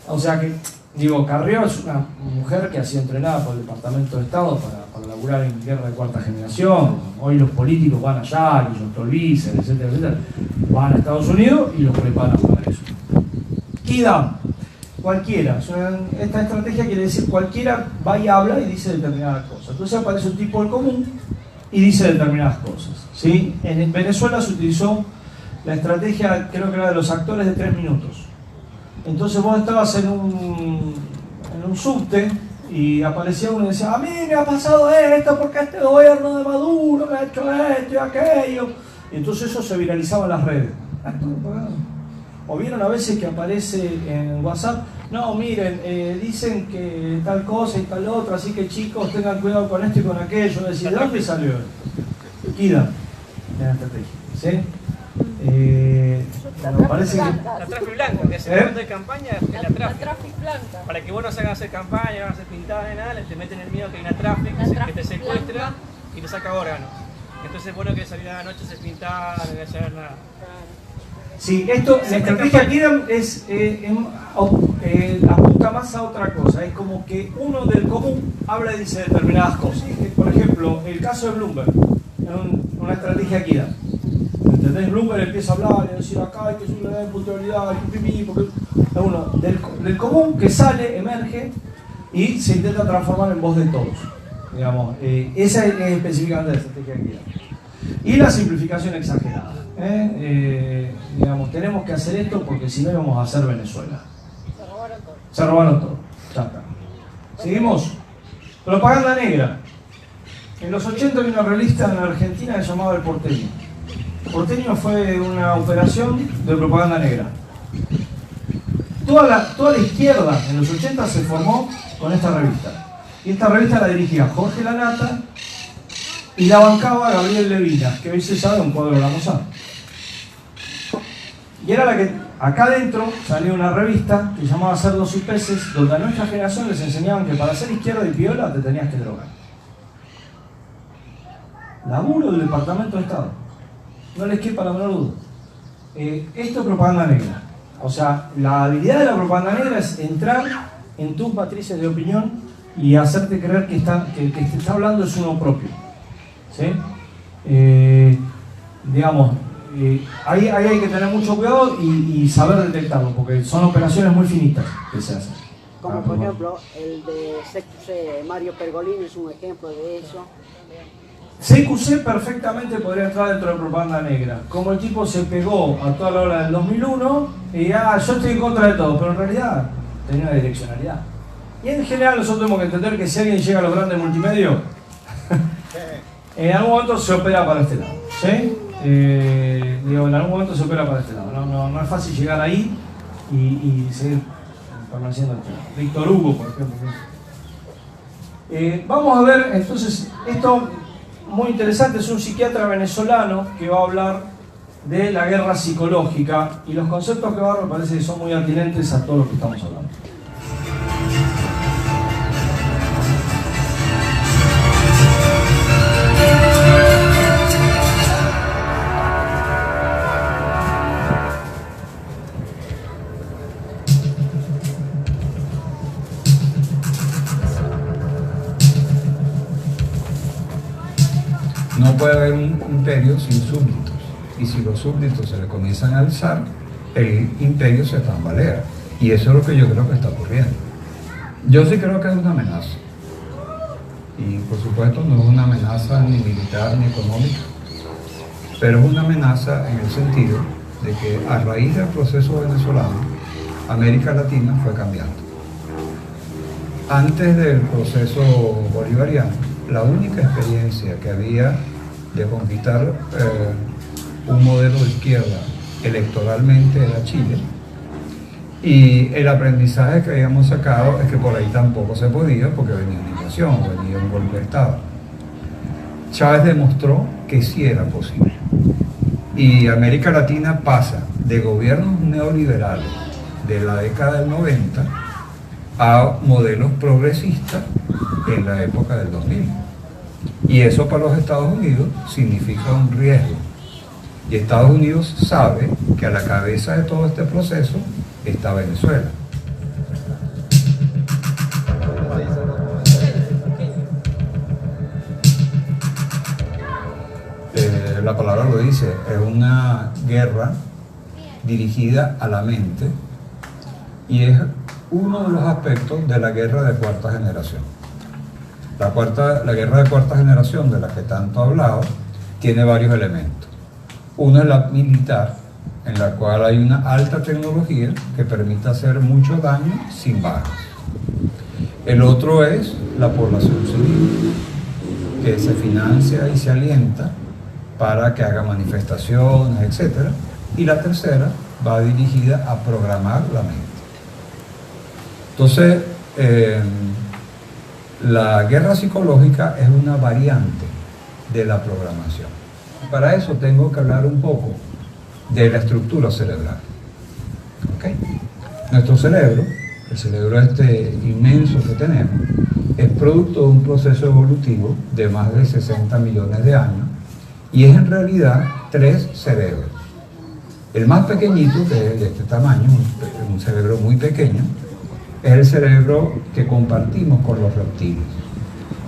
O sea que, digo, Carrió es una mujer que ha sido entrenada por el Departamento de Estado para laburar en guerra de cuarta generación. Hoy los políticos van allá, Guillermo Tolvícer, etcétera, etcétera. Van a Estados Unidos y los preparan para eso. Kidam, cualquiera. Esta estrategia quiere decir cualquiera va y habla y dice determinadas cosas. Entonces aparece un tipo del común y dice determinadas cosas. ¿Sí? En Venezuela se utilizó la estrategia, creo que era de los actores de 3 minutos. Entonces vos estabas en un subte y aparecía uno y decía, a mí me ha pasado esto porque este gobierno de Maduro me ha hecho esto y aquello. Y entonces eso se viralizaba en las redes. O vieron a veces que aparece en WhatsApp, no, miren, dicen que tal cosa y tal otra, así que chicos tengan cuidado con esto y con aquello. Decir, ¿de dónde salió esto? Kida, de la estrategia. ¿Sí? Me parece que... La trafi blanca, que es el momento de campaña, es la trafi blanca. Para que vos no salgas a hacer campaña, no hagas pintadas ni nada, te meten el miedo que hay una trafi que te secuestra y te saca órganos. Entonces es bueno que salir a la noche se pintar, no voy a hacer nada. Sí, esto, la estrategia Kidam es, apunta más a otra cosa. Es como que uno del común habla y dice determinadas cosas. Por ejemplo, el caso de Bloomberg, una estrategia Kidam. ¿Entendés? Bloomberg empieza a hablar y decir acá hay que subir la puntualidad, porque uno del común que sale, emerge y se intenta transformar en voz de todos. Digamos, esa es específicamente la estrategia Kidam. Y la simplificación exagerada. Digamos, tenemos que hacer esto porque si no íbamos a hacer Venezuela. Se robaron todo. Ya está. ¿Seguimos? Propaganda negra. En los 80 había una revista en Argentina que se llamaba El Porteño. El Porteño fue una operación de propaganda negra. Toda la izquierda en los 80 se formó con esta revista. Y esta revista la dirigía Jorge Lanata y la bancaba Gabriel Levinas, que hoy se sabe un cuadro de la Mozart. Y era la que, acá adentro salió una revista que se llamaba Cerdos y Peces, donde a nuestra generación les enseñaban que para ser izquierda y piola te tenías que drogar. Laburo del Departamento de Estado. No les quepa la menor duda. Esto es propaganda negra. O sea, la habilidad de la propaganda negra es entrar en tus matrices de opinión y hacerte creer que el que te está hablando es uno propio. ¿Sí? Digamos, ahí hay que tener mucho cuidado y saber detectarlo, porque son operaciones muy finitas que se hacen. Como por ejemplo, el de CQC, Mario Pergolini es un ejemplo de eso. CQC perfectamente podría entrar dentro de propaganda negra. Como el tipo se pegó a toda la hora del 2001 y yo estoy en contra de todo, pero en realidad tenía una direccionalidad. Y en general nosotros tenemos que entender que si alguien llega a los grandes multimedios, en algún momento se opera para este lado. ¿Sí? En algún momento se opera para este lado. No es fácil llegar ahí y seguir permaneciendo este lado. Víctor Hugo, por ejemplo. Vamos a ver, entonces, esto muy interesante, es un psiquiatra venezolano que va a hablar de la guerra psicológica y los conceptos que va a dar me parece que son muy atinentes a todo lo que estamos hablando. No puede haber un imperio sin súbditos, y si los súbditos se le comienzan a alzar, el imperio se tambalea, y eso es lo que yo creo que está ocurriendo. Yo sí creo que es una amenaza, y por supuesto no es una amenaza ni militar ni económica, pero es una amenaza en el sentido de que a raíz del proceso venezolano, América Latina fue cambiando. Antes del proceso bolivariano, la única experiencia que había de conquistar un modelo de izquierda electoralmente era Chile, y el aprendizaje que habíamos sacado es que por ahí tampoco se podía porque venía una invasión, venía un golpe de Estado. Chávez demostró que sí era posible, y América Latina pasa de gobiernos neoliberales de la década del 90 a modelos progresistas en la época del 2000. Y eso para los Estados Unidos significa un riesgo. Y Estados Unidos sabe que a la cabeza de todo este proceso está Venezuela. La palabra lo dice, es una guerra dirigida a la mente y es uno de los aspectos de la guerra de cuarta generación. La guerra de cuarta generación, de la que tanto he hablado, tiene varios elementos. Uno es la militar, en la cual hay una alta tecnología que permite hacer mucho daño sin bajas. El otro es la población civil, que se financia y se alienta para que haga manifestaciones, etc. Y la tercera va dirigida a programar la mente. Entonces, la guerra psicológica es una variante de la programación. Para eso tengo que hablar un poco de la estructura cerebral. ¿Okay? Nuestro cerebro, el cerebro este inmenso que tenemos, es producto de un proceso evolutivo de más de 60 millones de años y es en realidad 3 cerebros. El más pequeñito, que es de este tamaño, un cerebro muy pequeño, es el cerebro que compartimos con los reptiles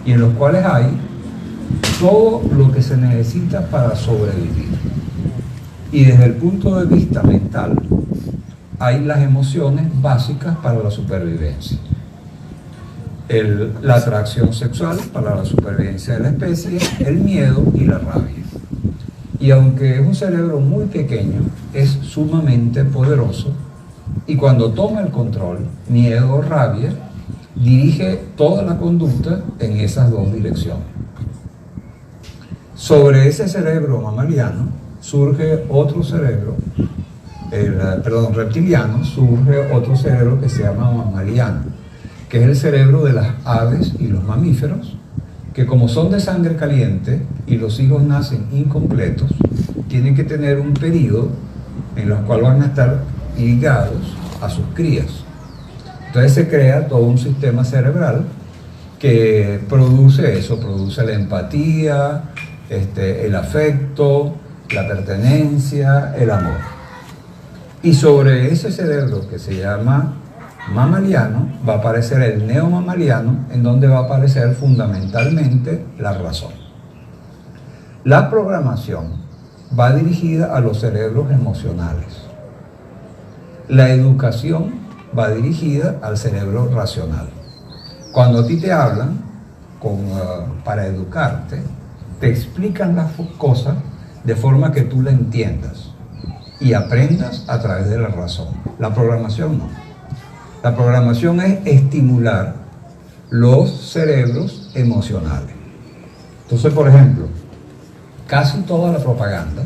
y en los cuales hay todo lo que se necesita para sobrevivir. Y desde el punto de vista mental, hay las emociones básicas para la supervivencia. La atracción sexual para la supervivencia de la especie, el miedo y la rabia. Y aunque es un cerebro muy pequeño, es sumamente poderoso y cuando toma el control, miedo o rabia, dirige toda la conducta en esas dos direcciones. Sobre ese cerebro mamaliano surge otro cerebro, reptiliano, surge otro cerebro que se llama mammaliano, que es el cerebro de las aves y los mamíferos, que como son de sangre caliente y los hijos nacen incompletos, tienen que tener un periodo en el cual van a estar ligados a sus crías. Entonces se crea todo un sistema cerebral que produce eso, produce la empatía, el afecto, la pertenencia, el amor. Y sobre ese cerebro que se llama mamaliano va a aparecer el neomamaliano, en donde va a aparecer fundamentalmente la razón. La programación va dirigida a los cerebros emocionales. La educación va dirigida al cerebro racional. Cuando a ti te hablan para educarte, te explican las cosas de forma que tú la entiendas y aprendas a través de la razón. La programación no. La programación es estimular los cerebros emocionales. Entonces, por ejemplo, casi toda la propaganda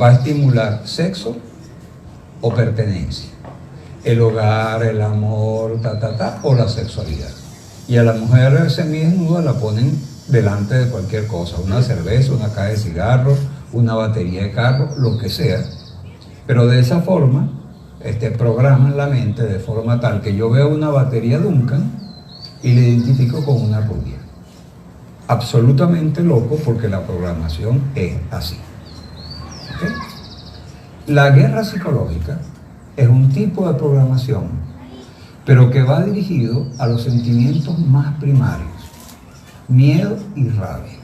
va a estimular sexo o pertenencia, el hogar, el amor, o la sexualidad. Y a la mujer semidesnuda la ponen delante de cualquier cosa, una cerveza, una caja de cigarros, una batería de carro, lo que sea. Pero de esa forma, programan la mente de forma tal que yo veo una batería Duncan y la identifico con una rubia. Absolutamente loco, porque la programación es así. ¿Okay? La guerra psicológica es un tipo de programación, pero que va dirigido a los sentimientos más primarios, miedo y rabia.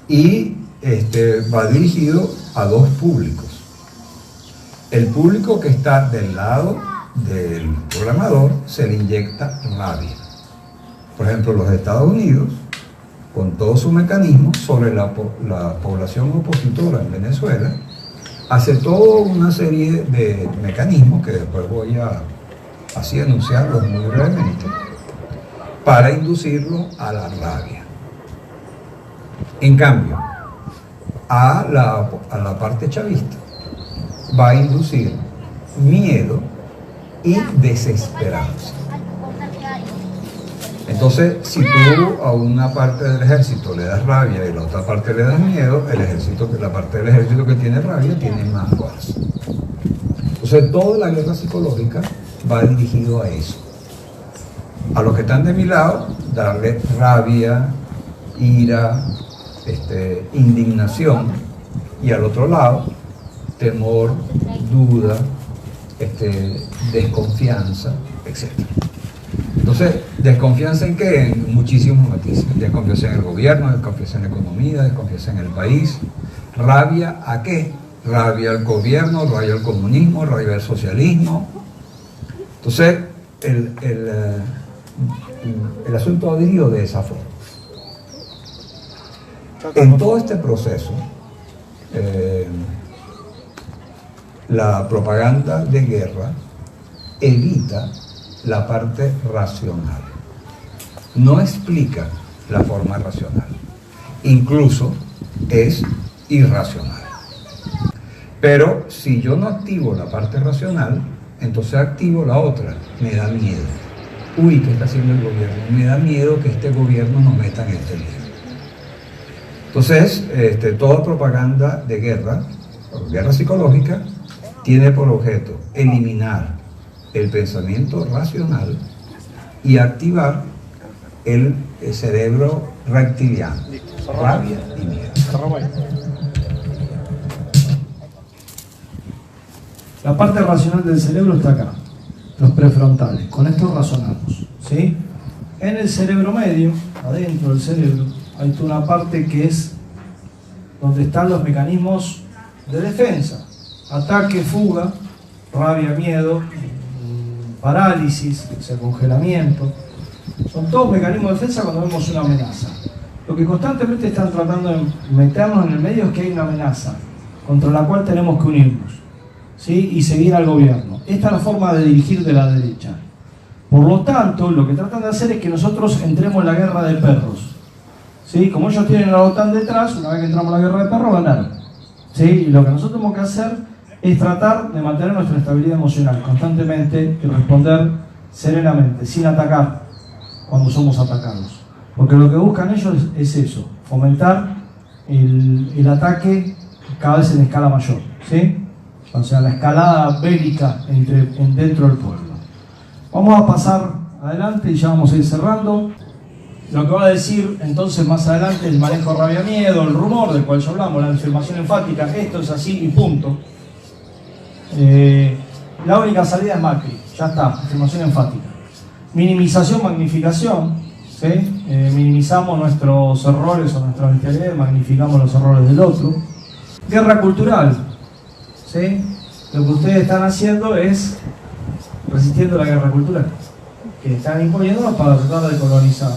Y va dirigido a dos públicos. El público que está del lado del programador se le inyecta rabia. Por ejemplo, los Estados Unidos, con todo su mecanismo sobre la población opositora en Venezuela, hace toda una serie de mecanismos que después voy a así anunciarlos muy brevemente, para inducirlo a la rabia. En cambio, a la parte chavista va a inducir miedo y desesperanza. Entonces, si tú a una parte del ejército le das rabia y a la otra parte le das miedo, la parte del ejército que tiene rabia tiene más fuerza. Entonces, toda la guerra psicológica va dirigido a eso. A los que están de mi lado, darle rabia, ira, indignación, y al otro lado, temor, duda, desconfianza, etc. Entonces, ¿desconfianza en qué? En muchísimos matices. Desconfianza en el gobierno, desconfianza en la economía, desconfianza en el país. ¿Rabia a qué? Rabia al gobierno, rabia al comunismo, rabia al socialismo. Entonces, el asunto va dirigido de esa forma. En todo este proceso, la propaganda de guerra evita la parte racional, no explica la forma racional, incluso es irracional. Pero si yo no activo la parte racional, entonces activo la otra, me da miedo. Uy, ¿qué está haciendo el gobierno? Me da miedo que este gobierno nos meta en este lío. Entonces, toda propaganda de guerra, guerra psicológica, tiene por objeto eliminar el pensamiento racional y activar el cerebro reptiliano, rabia y miedo. La parte racional del cerebro está acá, los prefrontales. Con esto razonamos, ¿sí? En el cerebro medio, adentro del cerebro, hay toda una parte que es donde están los mecanismos de defensa: ataque, fuga, rabia, miedo, parálisis, o sea, congelamiento. Son todos mecanismos de defensa cuando vemos una amenaza. Lo que constantemente están tratando de meternos en el medio es que hay una amenaza contra la cual tenemos que unirnos, ¿sí? Y seguir al gobierno. Esta es la forma de dirigir de la derecha. Por lo tanto, lo que tratan de hacer es que nosotros entremos en la guerra de perros, ¿sí? Como ellos tienen a la OTAN detrás, una vez que entramos en la guerra de perros, ganaron, ¿sí? Y lo que nosotros tenemos que hacer es tratar de mantener nuestra estabilidad emocional constantemente y responder serenamente, sin atacar cuando somos atacados. Porque lo que buscan ellos es eso, fomentar el ataque cada vez en escala mayor, ¿sí? O sea, la escalada bélica dentro del pueblo. Vamos a pasar adelante y ya vamos a ir cerrando. Lo que va a decir entonces más adelante el manejo rabia-miedo, el rumor del cual ya hablamos, la afirmación enfática, esto es así y punto. La única salida es Macri, ya está, afirmación enfática. Minimización, magnificación, ¿sí? Minimizamos nuestros errores o nuestras bestialidades, magnificamos los errores del otro. Guerra cultural, ¿sí? Lo que ustedes están haciendo es resistiendo la guerra cultural, que están imponiendo para tratar de colonizar.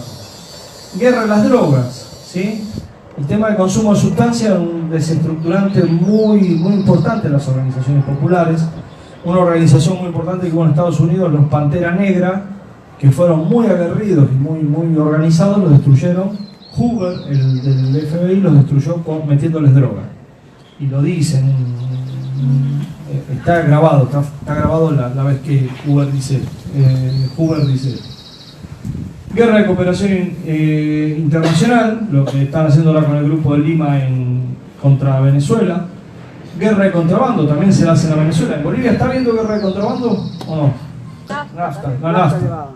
Guerra a las drogas, ¿sí? El tema del consumo de sustancias es un desestructurante muy importante en las organizaciones populares. Una organización muy importante que hubo en Estados Unidos, los Pantera Negra, que fueron muy aguerridos y muy organizados, los destruyeron. Hoover, el del FBI, los destruyó metiéndoles droga. Y lo dicen, está grabado la vez que Hoover dice. Guerra de cooperación internacional, lo que están haciendo ahora con el grupo de Lima contra Venezuela. Guerra de contrabando, también se la hacen a Venezuela. ¿En Bolivia está habiendo guerra de contrabando o no? NAFTA.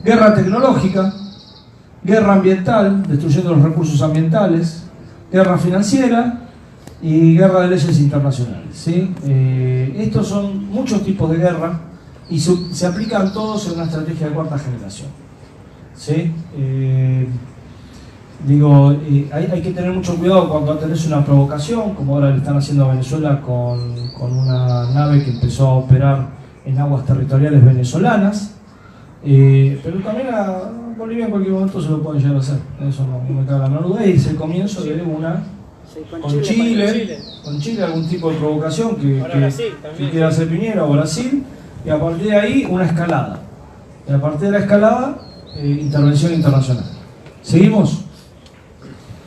Guerra tecnológica, guerra ambiental, destruyendo los recursos ambientales, guerra financiera y guerra de leyes internacionales, ¿sí? Estos son muchos tipos de guerra y se aplican todos en una estrategia de cuarta generación, ¿sí? Hay que tener mucho cuidado cuando tenés una provocación, como ahora le están haciendo a Venezuela con una nave que empezó a operar en aguas territoriales venezolanas, pero también a Bolivia en cualquier momento se lo pueden llegar a hacer, eso no me cabe la menor duda, y es el comienzo de una con Chile, algún tipo de provocación que quiera hacer Piñera o Brasil, y a partir de ahí una escalada, y a partir de la escalada intervención internacional. ¿Seguimos?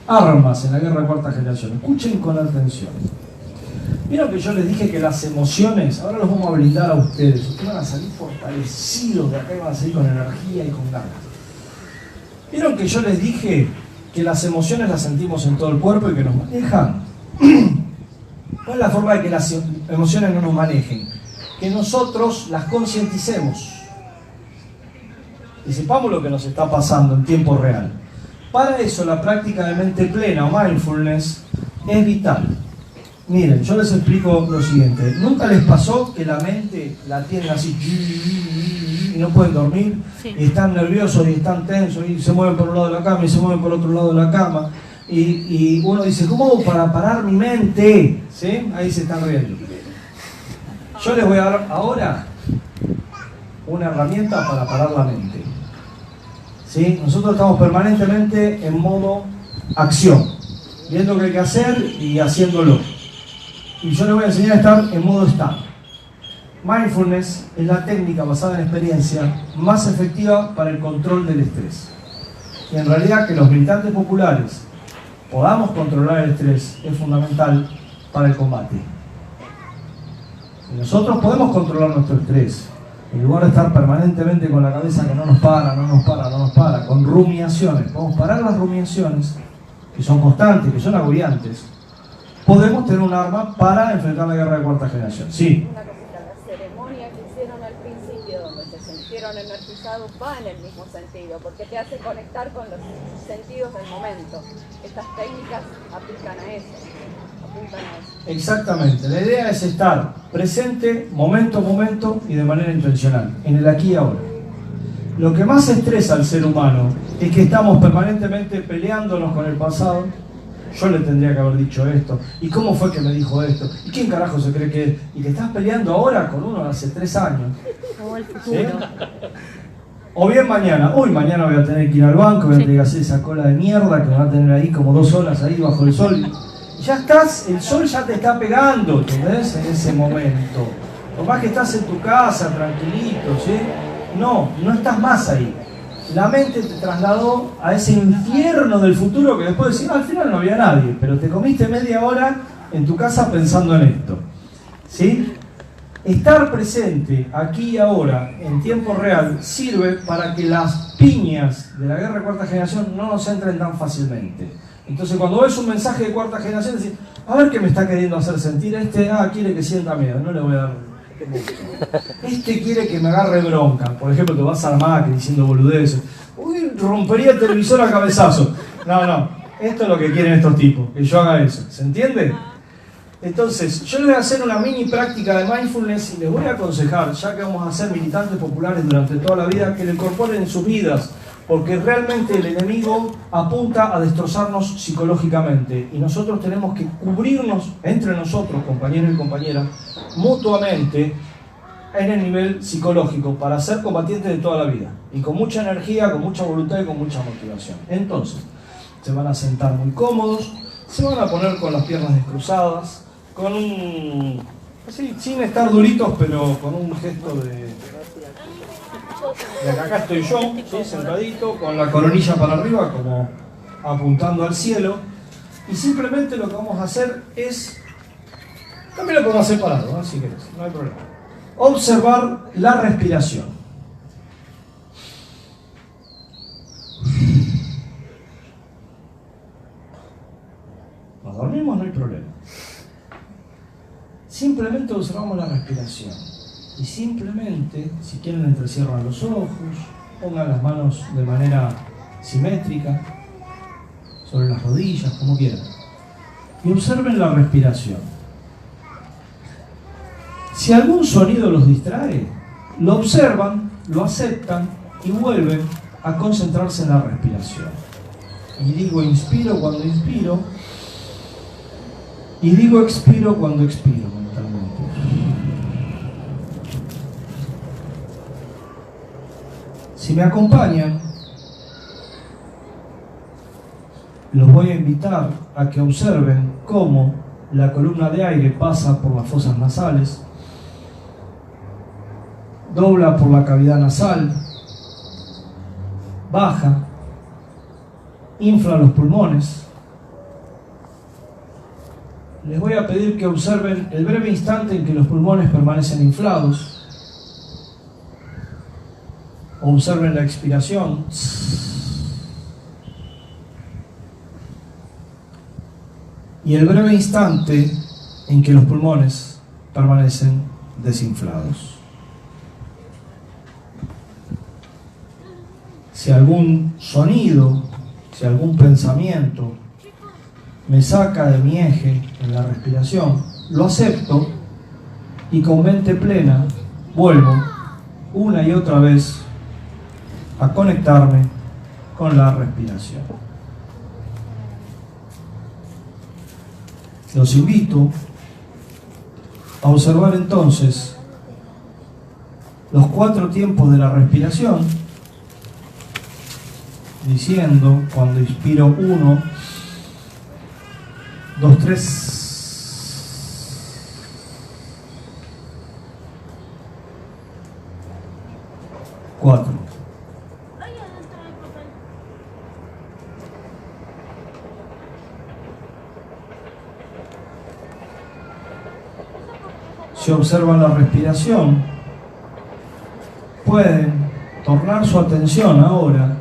Armas en la guerra de cuarta generación. Escuchen con atención. Vieron que yo les dije que las emociones, ahora los vamos a blindar a ustedes. Ustedes van a salir fortalecidos de acá y van a salir con energía y con ganas. Vieron que yo les dije que las emociones las sentimos en todo el cuerpo y que nos manejan. ¿Cuál es la forma de que las emociones no nos manejen? Que nosotros las concienticemos y sepamos lo que nos está pasando en tiempo real. Para eso la práctica de mente plena o mindfulness es vital. Miren, yo les explico lo siguiente. ¿Nunca les pasó que la mente la tienen así y no pueden dormir? Sí. Y están nerviosos y están tensos y se mueven por un lado de la cama y se mueven por otro lado de la cama? Y uno dice, ¿cómo hago para parar mi mente? ¿Sí? Ahí se están riendo. Yo les voy a dar ahora una herramienta para parar la mente. ¿Sí? Nosotros estamos permanentemente en modo acción, viendo qué hay que hacer y haciéndolo. Y yo les voy a enseñar a estar en modo stand. Mindfulness es la técnica basada en experiencia más efectiva para el control del estrés. Y en realidad que los militantes populares podamos controlar el estrés es fundamental para el combate. Y nosotros podemos controlar nuestro estrés. En lugar de estar permanentemente con la cabeza que no nos para, con rumiaciones, podemos parar las rumiaciones, que son constantes, que son agobiantes. Podemos tener un arma para enfrentar la guerra de cuarta generación. Sí. Una cosita, la ceremonia que hicieron al principio, donde se sintieron energizados, va en el mismo sentido, porque te hace conectar con los sentidos del momento. Estas técnicas aplican a eso. Exactamente, la idea es estar presente, momento a momento y de manera intencional, en el aquí y ahora. Lo que más estresa al ser humano es que estamos permanentemente peleándonos con el pasado. Yo le tendría que haber dicho esto, y cómo fue que me dijo esto, y quién carajo se cree que es, y que estás peleando ahora con uno de hace 3 años. O el futuro. ¿Sí? O bien mañana mañana voy a tener que ir al banco, voy a tener que hacer esa cola de mierda que me va a tener ahí como 2 horas ahí bajo el sol. Ya estás, el sol ya te está pegando, ¿entendés? En ese momento. Por más que estás en tu casa, tranquilito, ¿sí? No estás más ahí. La mente te trasladó a ese infierno del futuro que después decís, al final no había nadie, pero te comiste media hora en tu casa pensando en esto, ¿sí? Estar presente aquí y ahora, en tiempo real, sirve para que las piñas de la guerra de cuarta generación no nos entren tan fácilmente. Entonces, cuando ves un mensaje de cuarta generación, decís, a ver qué me está queriendo hacer sentir este, quiere que sienta miedo, no le voy a dar mucho. Este quiere que me agarre bronca. Por ejemplo, te vas a armar diciendo boludeces. Uy, rompería el televisor a cabezazo. No, esto es lo que quieren estos tipos, que yo haga eso. ¿Se entiende? Entonces, yo les voy a hacer una mini práctica de mindfulness y les voy a aconsejar, ya que vamos a ser militantes populares durante toda la vida, que lo incorporen en sus vidas, porque realmente el enemigo apunta a destrozarnos psicológicamente y nosotros tenemos que cubrirnos entre nosotros, compañeros y compañeras, mutuamente en el nivel psicológico para ser combatientes de toda la vida y con mucha energía, con mucha voluntad y con mucha motivación. Entonces, se van a sentar muy cómodos, se van a poner con las piernas descruzadas, con un... así, sin estar duritos, pero con un gesto de acá estoy yo, ¿sí? Sentadito, con la coronilla para arriba, como apuntando al cielo. Y simplemente lo que vamos a hacer es... también lo podemos hacer parado, ¿no? Si querés, no hay problema. Observar la respiración. Nos dormimos, no hay problema. Simplemente observamos la respiración. Y simplemente, si quieren, entrecierran los ojos, pongan las manos de manera simétrica, sobre las rodillas, como quieran. Y observen la respiración. Si algún sonido los distrae, lo observan, lo aceptan y vuelven a concentrarse en la respiración. Y digo inspiro cuando inspiro, y digo expiro cuando expiro mentalmente. Si me acompañan, los voy a invitar a que observen cómo la columna de aire pasa por las fosas nasales, dobla por la cavidad nasal, baja, infla los pulmones. Les voy a pedir que observen el breve instante en que los pulmones permanecen inflados. Observen la expiración. Y el breve instante en que los pulmones permanecen desinflados. Si algún sonido, si algún pensamiento me saca de mi eje en la respiración, lo acepto y con mente plena vuelvo una y otra vez a conectarme con la respiración. Los invito a observar entonces los 4 tiempos de la respiración, diciendo cuando inspiro 1, 2, 3, 4. Si observan la respiración, pueden tornar su atención ahora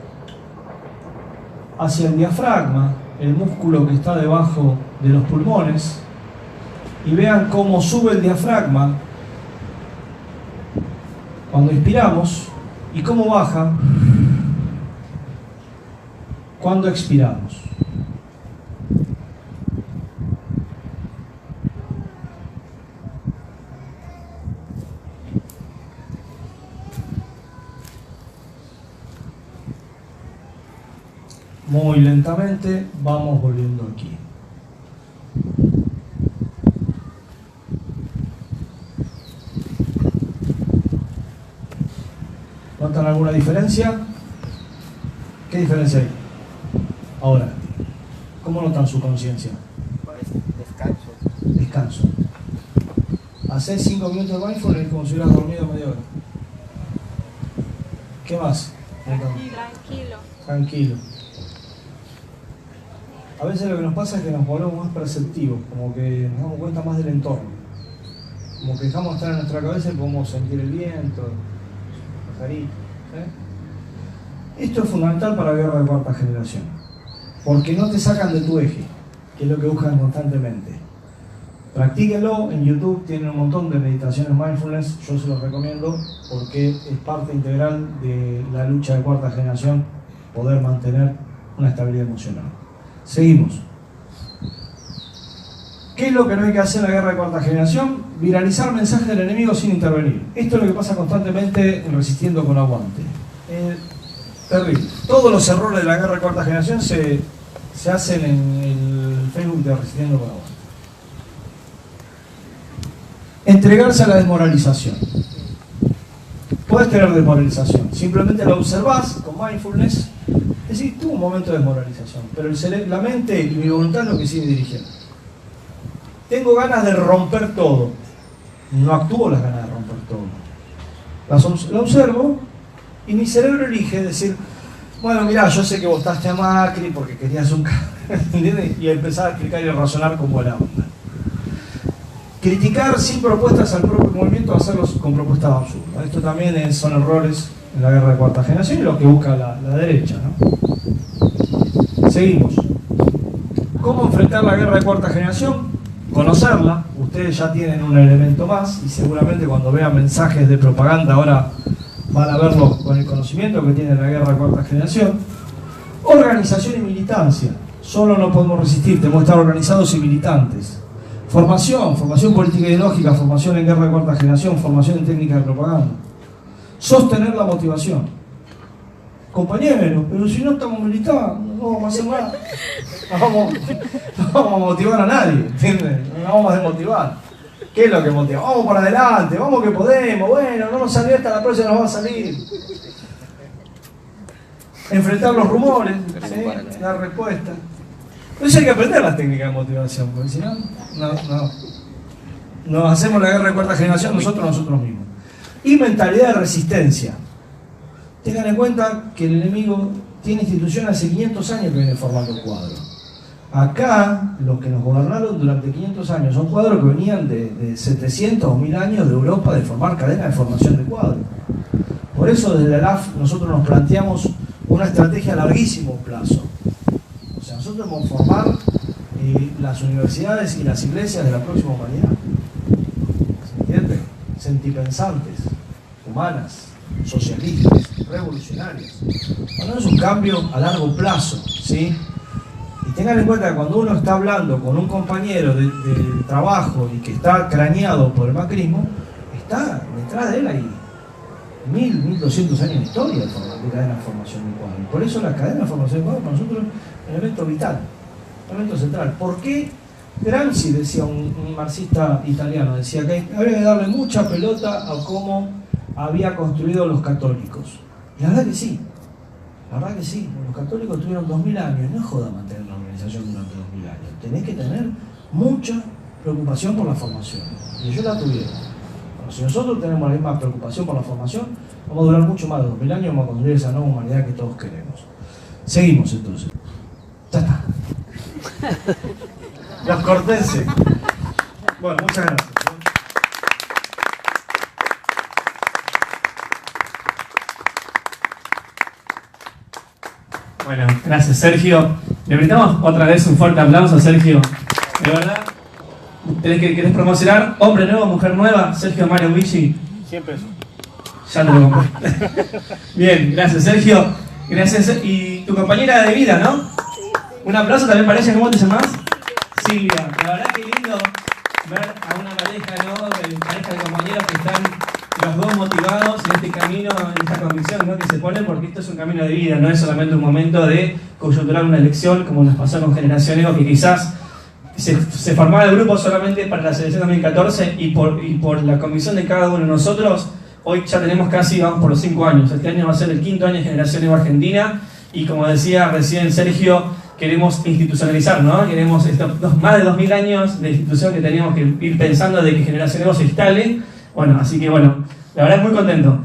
hacia el diafragma, el músculo que está debajo de los pulmones, y vean cómo sube el diafragma cuando inspiramos y cómo baja cuando expiramos. Muy lentamente vamos volviendo aquí. ¿Notan alguna diferencia? ¿Qué diferencia hay? Ahora, ¿cómo notan su conciencia? Descanso. Hacés 5 minutos de mindfulness como si hubieras dormido media hora. ¿Qué más? Tranquilo. A veces lo que nos pasa es que nos volvemos más perceptivos, como que nos damos cuenta más del entorno. Como que dejamos estar en nuestra cabeza y podemos sentir el viento, el pajarito. Esto es fundamental para la guerra de cuarta generación, porque no te sacan de tu eje, que es lo que buscan constantemente. Practíquenlo, en YouTube tienen un montón de meditaciones mindfulness, yo se los recomiendo porque es parte integral de la lucha de cuarta generación, poder mantener una estabilidad emocional. Seguimos. ¿Qué es lo que no hay que hacer en la guerra de cuarta generación? Viralizar mensajes del enemigo sin intervenir. Esto es lo que pasa constantemente en Resistiendo con Aguante. Terrible. Todos los errores de la guerra de cuarta generación se hacen en el Facebook de Resistiendo con Aguante. Entregarse a la desmoralización. Puedes tener desmoralización, simplemente la observás con mindfulness, decís, tuvo un momento de desmoralización, pero la mente y mi voluntad es lo que sigue dirigiendo. Tengo ganas de romper todo, no actúo las ganas de romper todo. La observo y mi cerebro elige decir, bueno, mirá, yo sé que votaste a Macri porque querías un ¿entiendes? Y empezar a explicar y a razonar con buena onda. Criticar sin propuestas al propio movimiento, hacerlos con propuestas absurdas. Esto también son errores en la guerra de cuarta generación y lo que busca la derecha, ¿no? Seguimos. ¿Cómo enfrentar la guerra de cuarta generación? Conocerla. Ustedes ya tienen un elemento más y seguramente cuando vean mensajes de propaganda ahora van a verlo con el conocimiento que tiene la guerra de cuarta generación. Organización y militancia. Solo no podemos resistir, tenemos que estar organizados y militantes. Formación política ideológica, formación en guerra de cuarta generación, formación en técnica de propaganda. Sostener la motivación. Compañeros, pero si no estamos militando, no vamos a hacer nada. No vamos a motivar a nadie, ¿entiendes? No vamos a desmotivar. ¿Qué es lo que motiva? Vamos para adelante, vamos que podemos, bueno, no nos salió esta, la próxima nos va a salir. Enfrentar los rumores, ¿sí? Dar respuesta. Entonces hay que aprender las técnicas de motivación, porque si no, nos hacemos la guerra de cuarta generación nosotros mismos. Y mentalidad de resistencia. Tengan en cuenta que el enemigo tiene instituciones hace 500 años que viene formando cuadros. Acá, los que nos gobernaron durante 500 años son cuadros que venían de 700 o 1000 años de Europa de formar cadenas de formación de cuadros. Por eso desde la ELAF nosotros nos planteamos una estrategia a larguísimo plazo. O sea, nosotros vamos a formar las universidades y las iglesias de la próxima humanidad. ¿Se entiende? Sentipensantes, humanas, socialistas, revolucionarias. Bueno, es un cambio a largo plazo, ¿sí? Y tengan en cuenta que cuando uno está hablando con un compañero de trabajo y que está craneado por el macrismo, está detrás de él ahí 1200 años de historia de cadena de formación de cuadros. Y por eso la cadena de formación de cuadros para nosotros es un elemento vital, un elemento central. ¿Por qué? Gramsci, decía un marxista italiano, decía que había que darle mucha pelota a cómo había construido los católicos. Y la verdad que sí, los católicos tuvieron 2000 años, no es joda mantener una organización durante 2000 años, tenés que tener mucha preocupación por la formación, y ellos la tuvieron. Bueno, si nosotros tenemos la misma preocupación por la formación, vamos a durar mucho más de 2000 años, vamos a construir esa nueva humanidad que todos queremos. Seguimos entonces. Ya está. Los cortenses. Bueno, muchas gracias. Bueno, gracias Sergio. Le brindamos otra vez un fuerte aplauso a Sergio. De verdad, ¿querés promocionar? Hombre nuevo, mujer nueva, Sergio Mario Luigi. Siempre eso. Ya te lo compré. Bien, gracias Sergio. Gracias. Y tu compañera de vida, ¿no? Un aplauso también para ella. ¿Cómo te llamas? Silvia. La verdad que lindo ver a una pareja, ¿no? Pareja de compañeros que están los dos motivados en este camino, en esta convicción, ¿no? Que se ponen, porque esto es un camino de vida, no es solamente un momento de coyunturar una elección como nos pasó con Generación Evo, que quizás se formaba el grupo solamente para la selección 2014 y por la convicción de cada uno de nosotros. Hoy ya tenemos casi, vamos por los 5 años. Este año va a ser el 5º año de Generación Evo Argentina y como decía recién Sergio, queremos institucionalizar, ¿no? Queremos más de 2000 años de institución que teníamos que ir pensando de que Generación Evo se instale. Bueno, así que bueno, la verdad es muy contento.